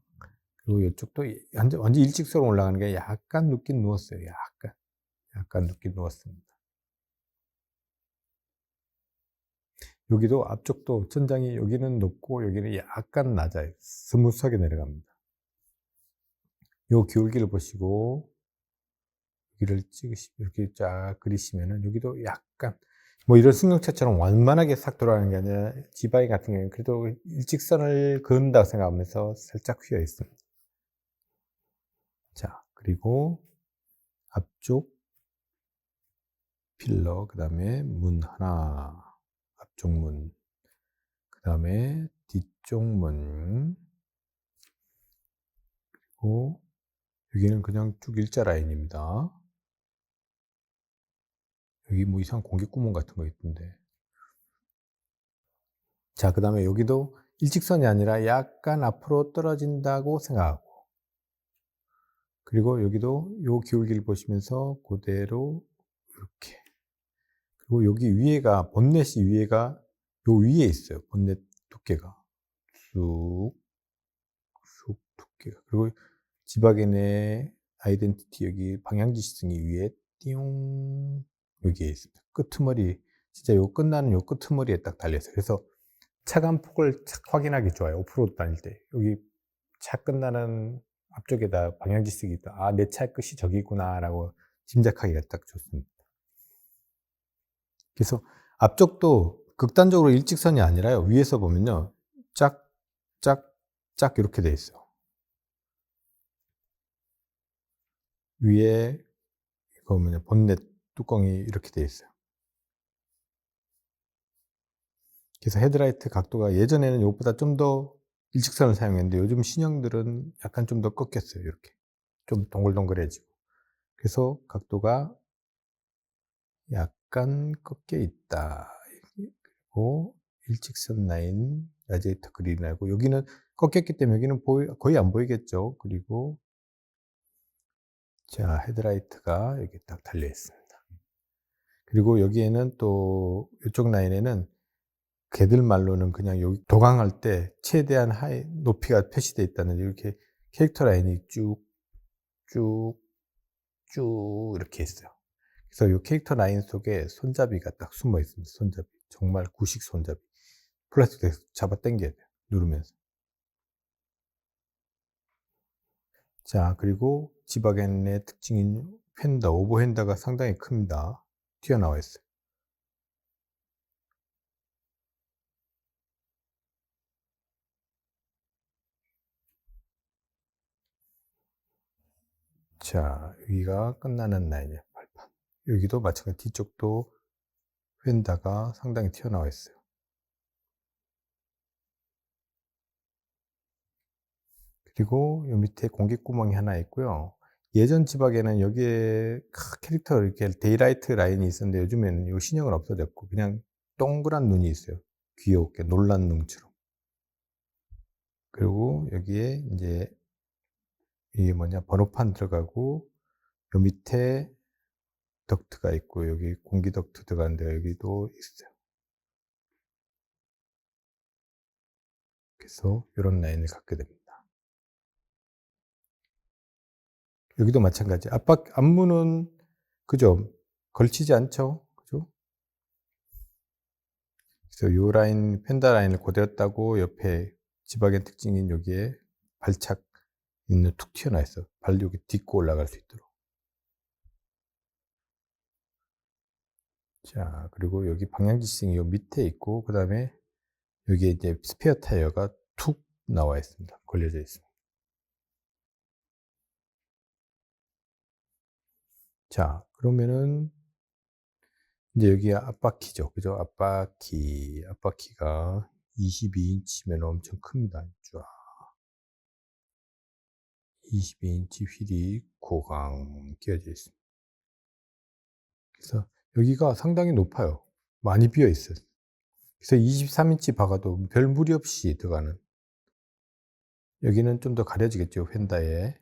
그리고 이쪽도 완전 일직선으로 올라가는 게 약간 눕긴 누웠어요. 약간 눕긴 누웠습니다. 여기도 앞쪽도 천장이 여기는 높고 여기는 약간 낮아요. 스무스하게 내려갑니다. 요 기울기를 보시고 여기를 찍으시고 이렇게 쫙 그리시면은 여기도 약간 뭐 이런 승용차처럼 완만하게 싹 돌아가는 게 아니라 지바이 같은 경우에는 그래도 일직선을 그은다고 생각하면서 살짝 휘어 있습니다. 자, 그리고 앞쪽 필러, 그다음에 문 하나, 앞쪽 문, 그다음에 뒤쪽 문, 그리고 여기는 그냥 쭉 일자 라인입니다. 여기 뭐 이상한 공기 구멍 같은 거 있던데. 자, 그다음에 여기도 일직선이 아니라 약간 앞으로 떨어진다고 생각하고, 그리고 여기도 요 기울기를 보시면서 그대로 이렇게, 그리고 여기 위에가 본넷이 위에가 요 위에 있어요. 본넷 두께가 쑥 쑥 두께가. 그리고 지바겐의 아이덴티티 여기 방향지시등이 위에 띠용 여기에 있습니다. 끄트머리, 진짜 요 끝나는 요 끄트머리에 딱 달려 있어요. 그래서 차간폭을 착 확인하기 좋아요. 오프로드 다닐 때 여기 차 끝나는 앞쪽에다 방향지식이 있다. 아, 내 차의 끝이 저기구나라고 짐작하기가 딱 좋습니다. 그래서 앞쪽도 극단적으로 일직선이 아니라요. 위에서 보면요, 짝, 짝, 짝 이렇게 돼 있어요. 위에 이거 뭐냐, 본넷 뚜껑이 이렇게 돼 있어요. 그래서 헤드라이트 각도가 예전에는 이것보다 좀 더 일직선을 사용했는데 요즘 신형들은 약간 좀 더 꺾였어요. 이렇게 좀 동글동글해지고. 그래서 각도가 약간 꺾여 있다. 그리고 일직선 라인, 라디에이터 그릴이라고, 여기는 꺾였기 때문에 여기는 거의 안 보이겠죠. 그리고 자, 헤드라이트가 여기 딱 달려 있습니다. 그리고 여기에는 또 이쪽 라인에는 걔들 말로는 그냥 여기 도강할 때 최대한 높이가 표시되어 있다는, 이렇게 캐릭터 라인이 쭉, 쭉, 쭉 이렇게 있어요. 그래서 이 캐릭터 라인 속에 손잡이가 딱 숨어 있습니다. 손잡이. 정말 구식 손잡이. 플라스틱에서 잡아 당겨야 돼요. 누르면서. 자, 그리고 지바겐의 특징인 휀더, 오버핸더가 상당히 큽니다. 튀어나와 있어요. 자, 여기가 끝나는 라인이에요. 발판. 여기도 마찬가지, 뒤쪽도 휀더가 상당히 튀어나와 있어요. 그리고 요 밑에 공기구멍이 하나 있고요. 예전 지박에는 여기에 캐릭터 이렇게 데이라이트 라인이 있었는데 요즘에는 요 신형은 없어졌고 그냥 동그란 눈이 있어요. 귀엽게 놀란 눈처럼. 그리고 여기에 이제 이게 뭐냐, 번호판 들어가고 요 밑에 덕트가 있고 여기 공기 덕트 들어가는데 여기도 있어요. 그래서 이런 라인을 갖게 됩니다. 여기도 마찬가지. 앞문은 그죠? 걸치지 않죠? 그죠? 그래서 요 라인, 펜다 라인을 그대로 따고 옆에 지박의 특징인 여기에 발착 있는 툭 튀어나와 있어. 발 여기 딛고 올라갈 수 있도록. 자, 그리고 여기 방향지시등이 요 밑에 있고, 그 다음에 여기에 이제 스페어 타이어가 툭 나와 있습니다. 걸려져 있습니다. 자, 그러면은 이제 여기 앞바퀴죠. 그죠? 앞바퀴가 22인치면 엄청 큽니다. 쫙. 22인치 휠이 고강 끼어져 있습니다. 그래서 여기가 상당히 높아요. 많이 비어 있어요. 그래서 23인치 박아도 별 무리 없이 들어가는. 여기는 좀 더 가려지겠죠, 휀다에.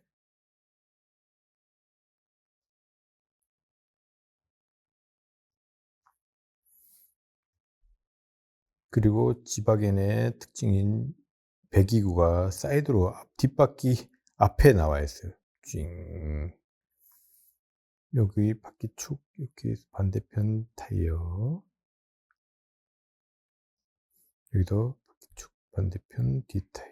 그리고 지바겐의 특징인 배기구가 사이드로 뒷바퀴 앞에 나와 있어요. 찡. 여기 바퀴 축, 이렇게 반대편 타이어. 여기도 바퀴 축, 반대편 뒷타이어.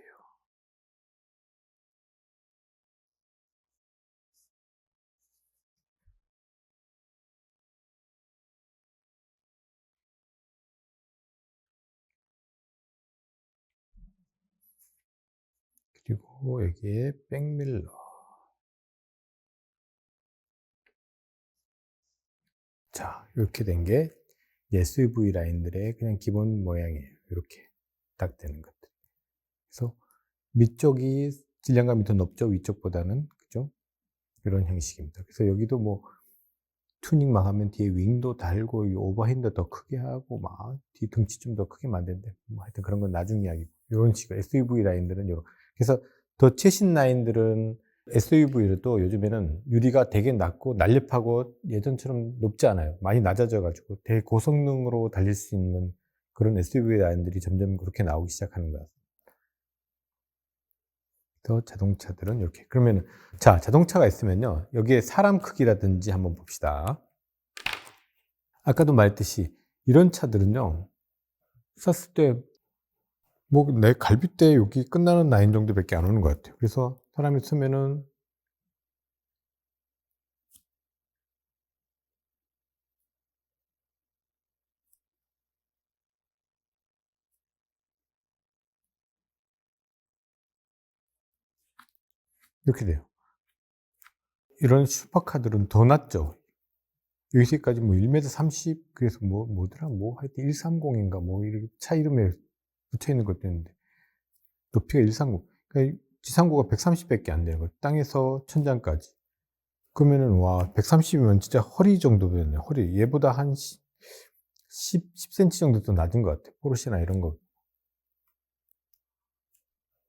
그리고 여기에 백밀러. 자, 이렇게 된 게 SUV 라인들의 그냥 기본 모양이에요. 이렇게 딱 되는 것들. 그래서 밑쪽이 질량감이 더 높죠, 위쪽보다는. 그죠? 이런 형식입니다. 그래서 여기도 뭐 튜닝만 하면 뒤에 윙도 달고 이 오버핸드 더 크게 하고 막 뒤 등치 좀 더 크게 만드는데 뭐 하여튼 그런 건 나중 이야기고, 이런 식으로 SUV 라인들은 요런. 그래서 더 최신 라인들은 SUV라도 요즘에는 유리가 되게 낮고 날렵하고 예전처럼 높지 않아요. 많이 낮아져 가지고 대고성능으로 달릴 수 있는 그런 SUV 라인들이 점점 그렇게 나오기 시작하는 거야. 그래서 자동차들은 이렇게. 그러면 자, 자동차가 있으면요, 여기에 사람 크기라든지 한번 봅시다. 아까도 말했듯이 이런 차들은요, 샀을 때 뭐 내 갈비뼈 여기 끝나는 라인 정도밖에 안 오는 것 같아요. 그래서 사람이 쓰면은 이렇게 돼요. 이런 슈퍼카들은 더 낮죠. 여기서까지 뭐 1m 30, 그래서 뭐더라, 뭐 하여튼 130인가 뭐 이렇게 차 이름에 붙여 있는 것도 있는데 높이가 130. 그러니까 지상고가 130밖에 안 되는 거예요. 땅에서 천장까지. 그러면은 와, 130이면 진짜 허리 정도 되네. 허리. 얘보다 한 10cm 정도 더 낮은 것 같아요. 포르쉐나 이런 거.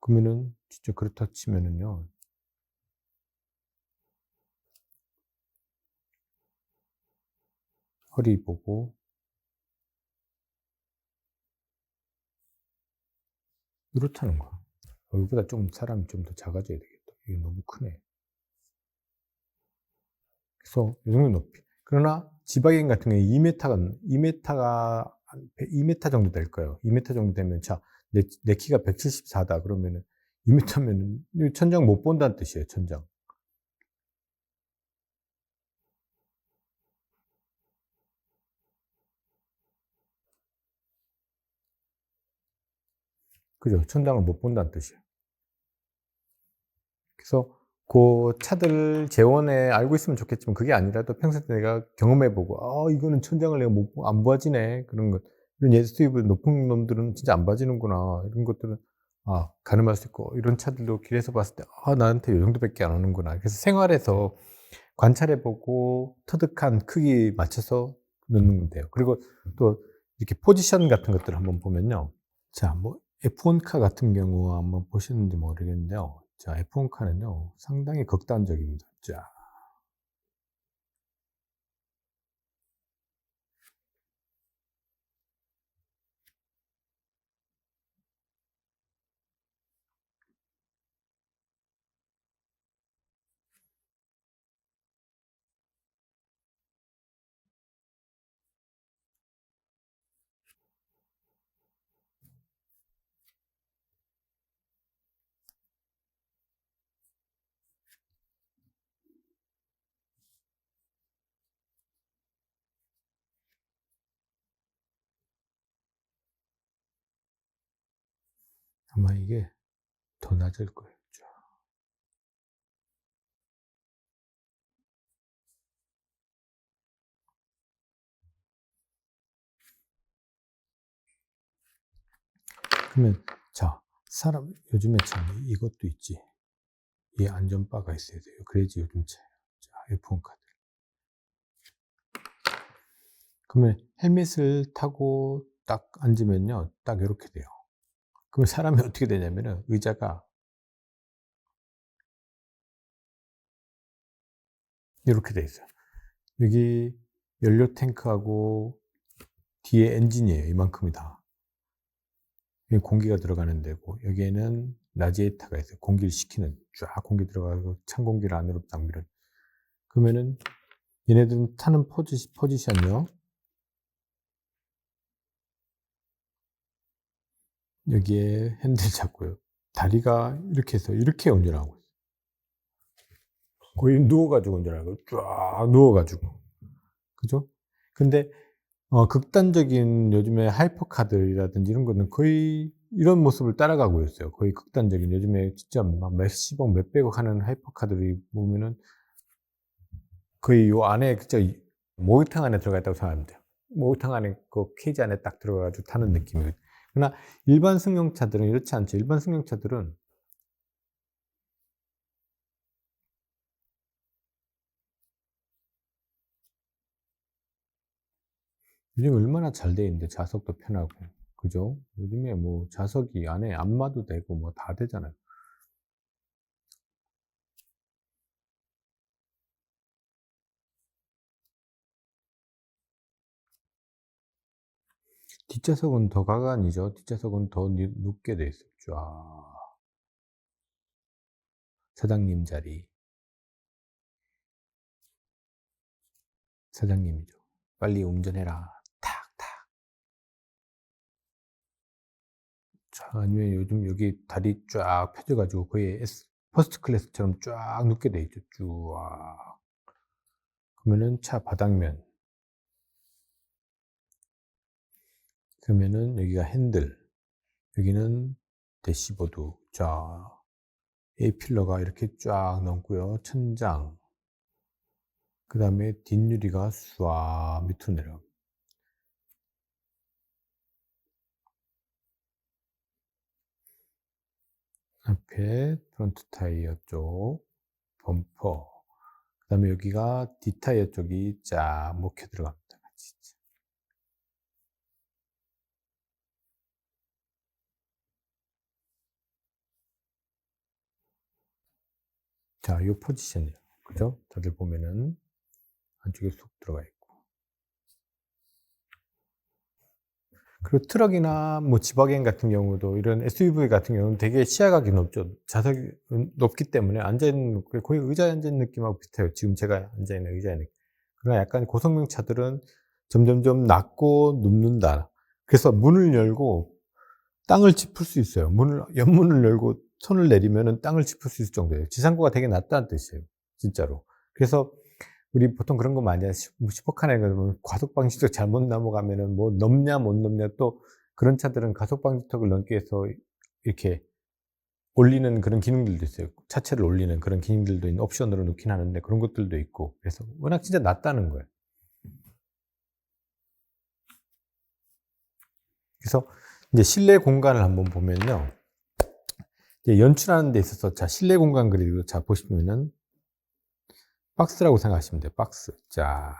그러면은 진짜 그렇다 치면은요, 허리 보고 이렇다는 거야. 여기보다 좀 사람이 좀 더 작아져야 되겠다. 이게 너무 크네. 그래서 이 정도 높이. 그러나 지바겐 같은 경우에 2m가 2m 정도 될 거예요. 2m 정도 되면, 자, 내 키가 174다 그러면은 2m면은 천장 못 본다는 뜻이에요. 천장. 그죠? 천장을 못 본다는 뜻이에요. 그래서 그 차들 재원에 알고 있으면 좋겠지만, 그게 아니라도 평소에 내가 경험해보고, 아, 이거는 천장을 내가 안 봐지네. 그런 것. 이런 SUV 높은 놈들은 진짜 안 봐지는구나. 이런 것들은, 아, 가늠할 수 있고, 이런 차들도 길에서 봤을 때, 아, 나한테 이 정도밖에 안 오는구나. 그래서 생활에서 관찰해보고 터득한 크기 맞춰서 넣는 돼요. 그리고 또 이렇게 포지션 같은 것들을 한번 보면요. 자, 뭐 F1카 같은 경우 한번 보셨는지 모르겠는데요. 자, F1카는요, 상당히 극단적입니다. 자, 아마 이게 더 낮을 거예요. 자, 그러면, 자, 사람, 요즘에 참 이것도 있지. 이 안전바가 있어야 돼요. 그래야지 요즘 차예요. 자, F1카. 그러면 헬멧을 타고 딱 앉으면요, 딱 이렇게 돼요. 그럼 사람이 어떻게 되냐면은 의자가 이렇게 돼 있어요. 여기 연료 탱크하고 뒤에 엔진이에요. 이만큼이다. 여기 공기가 들어가는 데고, 여기에는 라지에이터가 있어요. 공기를 식히는, 쫙 공기 들어가고 찬 공기를 안으로 딱 밀어. 그러면은 얘네들은 타는 포지션이요. 여기에 핸들 잡고요. 다리가 이렇게 해서 이렇게 운전하고 있어요. 거의 누워가지고 운전하고, 쫙 누워가지고. 그죠? 근데 극단적인 요즘에 하이퍼카들이라든지 이런 거는 거의 이런 모습을 따라가고 있어요. 거의 극단적인. 요즘에 진짜 막 몇십억, 몇백억 하는 하이퍼카들이 보면은 거의 요 안에 진짜 목욕탕 안에 들어가 있다고 생각하면 돼요. 목욕탕 안에 그 케이지 안에 딱 들어가 가지고 타는 느낌이거든요. 그러나 일반 승용차들은 이렇지 않죠. 일반 승용차들은 요즘 얼마나 잘 돼 있는데 좌석도 편하고. 그죠? 요즘에 뭐 좌석이 안에 안마도 되고 뭐 다 되잖아요. 뒷좌석은 더 가관이죠. 뒷좌석은 더 눕게 돼 있어요. 쫙. 사장님 자리. 사장님이죠. "빨리 운전해라." 탁탁. 자, 아니면 요즘 여기 다리 쫙 펴져 가지고 거의 퍼스트 클래스처럼 쫙 눕게 돼 있죠. 쭈아. 그러면은 차 바닥면. 그러면은 여기가 핸들. 여기는 대시보드. 자, A필러가 이렇게 쫙 넘고요. 천장. 그다음에 뒷유리가 쏴 밑으로 내려갑니다. 앞에 프론트 타이어 쪽 범퍼. 그다음에 여기가 뒷타이어 쪽이 쫙 먹혀 들어갑니다. 같이. 자, 요 포지션이에요. 그죠? 다들 보면은 안쪽에 쏙 들어가 있고. 그리고 트럭이나 뭐 지바겐 같은 경우도 이런 SUV 같은 경우는 되게 시야각이 높죠. 좌석이 높기 때문에 앉아있는, 거의 의자에 앉아있는 느낌하고 비슷해요. 지금 제가 앉아있는 의자에 느낌. 그러나 약간 고성능 차들은 점점점 낮고 눕는다. 그래서 문을 열고 땅을 짚을 수 있어요. 옆문을 열고 손을 내리면은 땅을 짚을 수 있을 정도예요. 지상고가 되게 낮다는 뜻이에요. 진짜로. 그래서 우리 보통 그런 거 많이 하죠. 뭐 슈퍼카나 그러면 과속 방지턱 잘못 넘어가면은 뭐 넘냐 못 넘냐, 또 그런 차들은 가속 방지턱을 넘기 위해서 이렇게 올리는 그런 기능들도 있어요. 차체를 올리는 그런 기능들도 있는, 옵션으로 넣긴 하는데 그런 것들도 있고. 그래서 워낙 진짜 낮다는 거예요. 그래서 이제 실내 공간을 한번 보면요. 이제 연출하는 데 있어서, 자, 실내 공간 그리고 자 보시면은 박스라고 생각하시면 돼요. 박스. 자.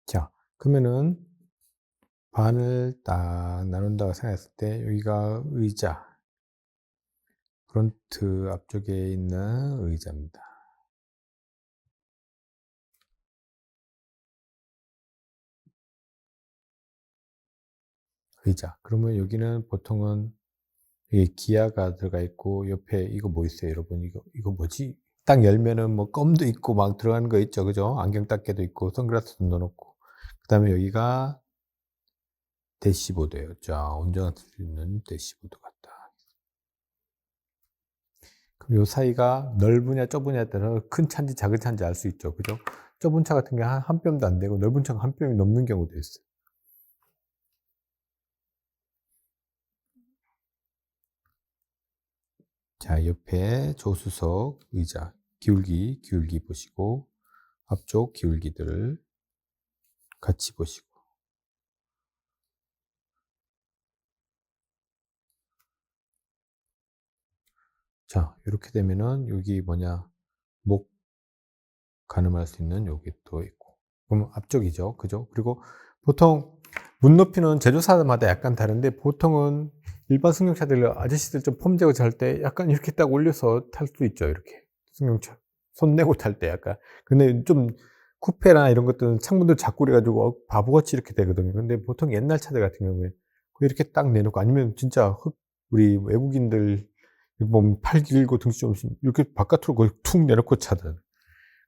자, 그러면은 반을 딱 나눈다고 생각했을 때 여기가 의자, 프론트 앞쪽에 있는 의자입니다. 의자. 그러면 여기는 보통은 여기 기아가 들어가 있고 옆에 이거 뭐 있어요, 여러분? 이거 뭐지? 딱 열면은 뭐 껌도 있고 막 들어가는 거 있죠, 그죠? 안경 닦개도 있고 선글라스도 넣어놓고. 그다음에 여기가 대시보드예요. 자, 운전할 수 있는 대시보드 같다. 그럼 요 사이가 넓으냐 좁으냐에 따라 큰 차인지 작은 차인지 알 수 있죠, 그죠? 좁은 차 같은 게 한 뼘도 안 되고 넓은 차가 한 뼘이 넘는 경우도 있어요. 자, 옆에 조수석 의자 기울기 보시고 앞쪽 기울기들을 같이 보시고. 자, 이렇게 되면은 여기 뭐냐, 목 가늠할 수 있는 여기 또 있고. 그럼 앞쪽이죠, 그죠? 그리고 보통 문 높이는 제조사마다 약간 다른데 보통은 일반 승용차들 아저씨들 좀 폼 제고 잘 때 약간 이렇게 딱 올려서 탈 수 있죠, 이렇게. 승용차 손 내고 탈 때 약간. 근데 좀 쿠페나 이런 것들은 창문도 작고 그래가지고 바보같이 이렇게 되거든요. 근데 보통 옛날 차들 같은 경우에 이렇게 딱 내놓고, 아니면 진짜 우리 외국인들 보면 팔 길고 등치 좀 이렇게 바깥으로 거의 툭 내놓고 차든.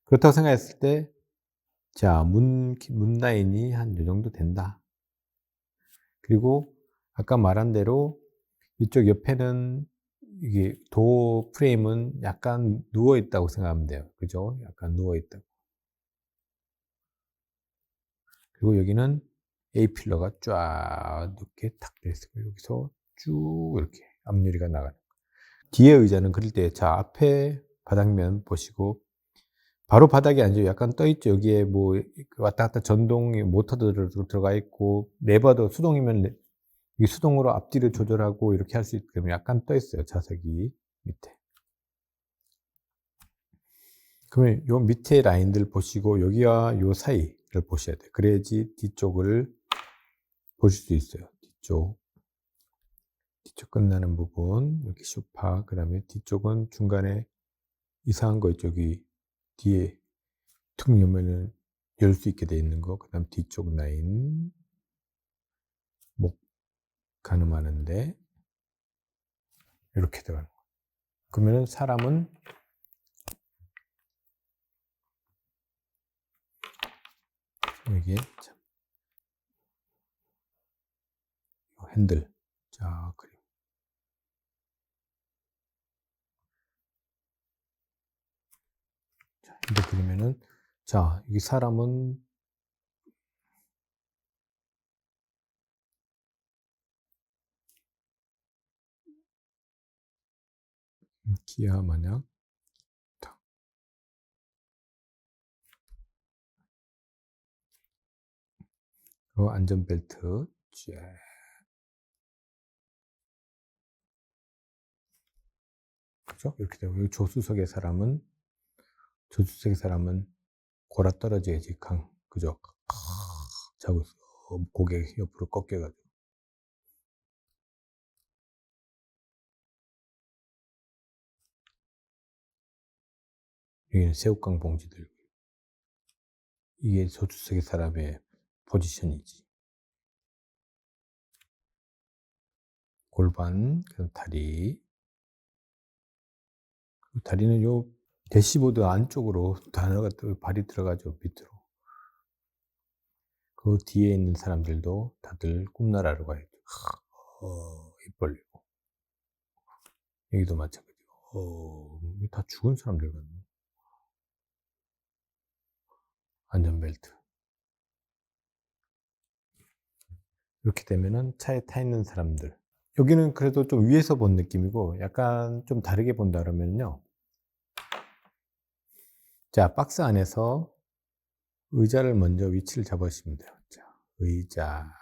그렇다고 생각했을 때, 자, 문 라인이 한 요 정도 된다. 그리고 아까 말한 대로 이쪽 옆에는 이게 도어 프레임은 약간 누워 있다고 생각하면 돼요. 그죠? 약간 누워 있다고. 그리고 여기는 A필러가 쫙 이렇게 탁 돼 있어요. 여기서 쭉 이렇게 앞유리가 나가는. 뒤에 의자는 그럴 때, 자, 앞에 바닥면 보시고 바로 바닥이 아니죠. 약간 떠 있죠. 여기에 뭐 왔다 갔다 전동이 모터도 들어가 있고, 레버도 수동이면 이 수동으로 앞뒤를 조절하고 이렇게 할 수 있기 때문에 약간 떠 있어요. 좌석이 밑에. 그러면 요 밑에 라인들 보시고 여기와 요 사이를 보셔야 돼요. 그래야지 뒤쪽을 보실 수 있어요. 뒤쪽 끝나는 부분, 이렇게 쇼파, 그 다음에 뒤쪽은 중간에 이상한 거 있죠. 여기 뒤에 툭 열면은 열 수 있게 돼 있는 거, 그 다음 뒤쪽 라인, 목 가늠하는데 이렇게 들어가는 거. 그러면은 사람은 여기에 핸들, 자, 그리고 핸들 그리면은, 자, 여기 사람은 기아 마냥 탁. 안전벨트 쫙. 그죠? 이렇게 되고, 여기 조수석의 사람은 골아 떨어져야지 그죠? 자고 있어. 고개 옆으로 꺾여가지고. 여기는 새우깡 봉지 들고. 이게 조수석의 사람의 포지션이지. 골반, 그다음 다리. 다리는 요 대시보드 안쪽으로 발이 들어가죠. 밑으로. 그 뒤에 있는 사람들도 다들 꿈나라로 가야죠. 입 벌리고. 여기도 마찬가지고. 다 죽은 사람들 같네. 안전벨트. 이렇게 되면은 차에 타 있는 사람들. 여기는 그래도 좀 위에서 본 느낌이고, 약간 좀 다르게 본다 그러면요. 자, 박스 안에서 의자를 먼저 위치를 잡으시면 돼요. 자, 의자.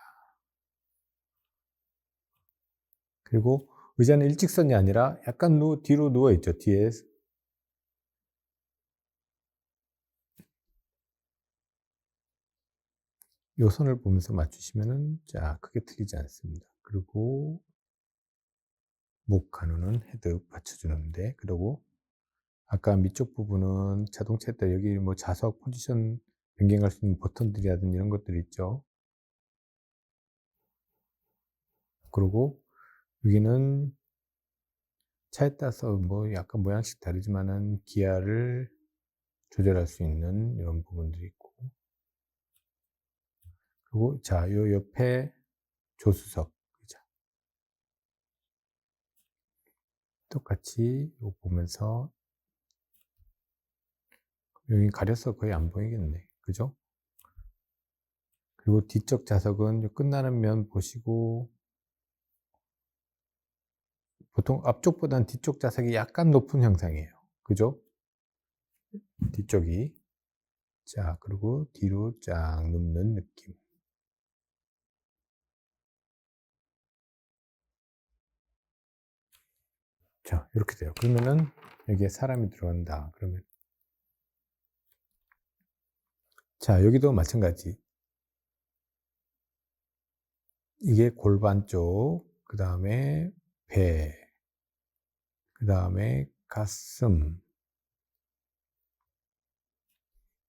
그리고 의자는 일직선이 아니라 약간 뒤로 누워 있죠. 뒤에. 요 선을 보면서 맞추시면은, 자, 크게 틀리지 않습니다. 그리고 목 가누는 헤드 받쳐주는데, 그리고 아까 밑쪽 부분은 자동차 때 여기 뭐 좌석 포지션 변경할 수 있는 버튼들이라든지 이런 것들이 있죠. 그리고 여기는 차에 따라서 뭐 약간 모양씩 다르지만은 기아를 조절할 수 있는 이런 부분들이 있고. 그리고 자, 요 옆에 조수석 의자. 똑같이 이거 보면서, 여기 가려서 거의 안 보이겠네. 그죠? 그리고 뒤쪽 좌석은 끝나는 면 보시고, 보통 앞쪽보다는 뒤쪽 좌석이 약간 높은 형상이에요. 그죠? 뒤쪽이. 자, 그리고 뒤로 쫙 눕는 느낌. 자, 이렇게 돼요. 그러면은 여기에 사람이 들어간다. 그러면, 자, 여기도 마찬가지. 이게 골반 쪽, 그 다음에 배, 그 다음에 가슴,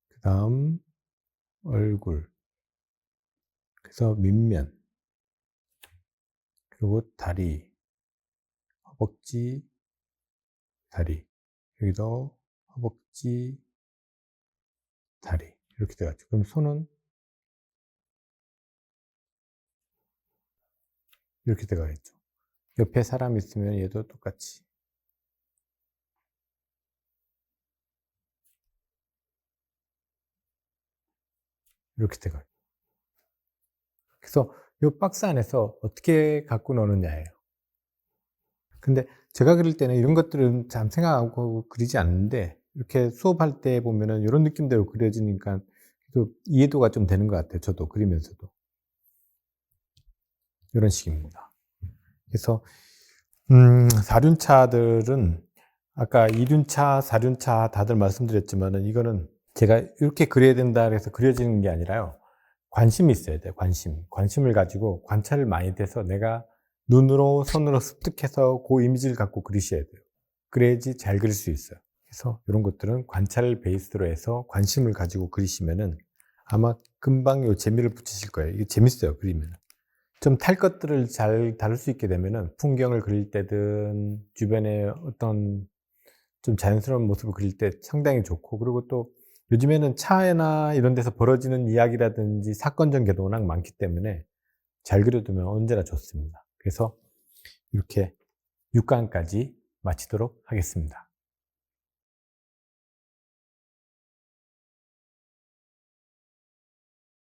그 다음 얼굴, 그래서 밑면, 그리고 다리, 허벅지, 다리, 여기도 허벅지, 다리 이렇게 돼가지고, 그럼 손은 이렇게 돼가겠죠. 옆에 사람 있으면 얘도 똑같이 이렇게 돼가지고. 그래서 이 박스 안에서 어떻게 갖고 노느냐예요. 근데 제가 그릴 때는 이런 것들은 참 생각하고 그리지 않는데, 이렇게 수업할 때 보면은 이런 느낌대로 그려지니까 또 이해도가 좀 되는 것 같아요. 저도 그리면서도. 이런 식입니다. 그래서 4륜차들은 아까 2륜차, 4륜차 다들 말씀드렸지만은, 이거는 제가 이렇게 그려야 된다 해서 그려지는 게 아니라요. 관심이 있어야 돼요. 관심을 가지고 관찰을 많이 돼서 내가 눈으로, 손으로 습득해서 그 이미지를 갖고 그리셔야 돼요. 그래야지 잘 그릴 수 있어요. 그래서 이런 것들은 관찰을 베이스로 해서 관심을 가지고 그리시면은 아마 금방 요 재미를 붙이실 거예요. 이게 재밌어요, 그리면. 좀 탈 것들을 잘 다룰 수 있게 되면은 풍경을 그릴 때든 주변에 어떤 좀 자연스러운 모습을 그릴 때 상당히 좋고, 그리고 또 요즘에는 차나 이런 데서 벌어지는 이야기라든지 사건 전개도 워낙 많기 때문에 잘 그려두면 언제나 좋습니다. 그래서 이렇게 6강까지 마치도록 하겠습니다.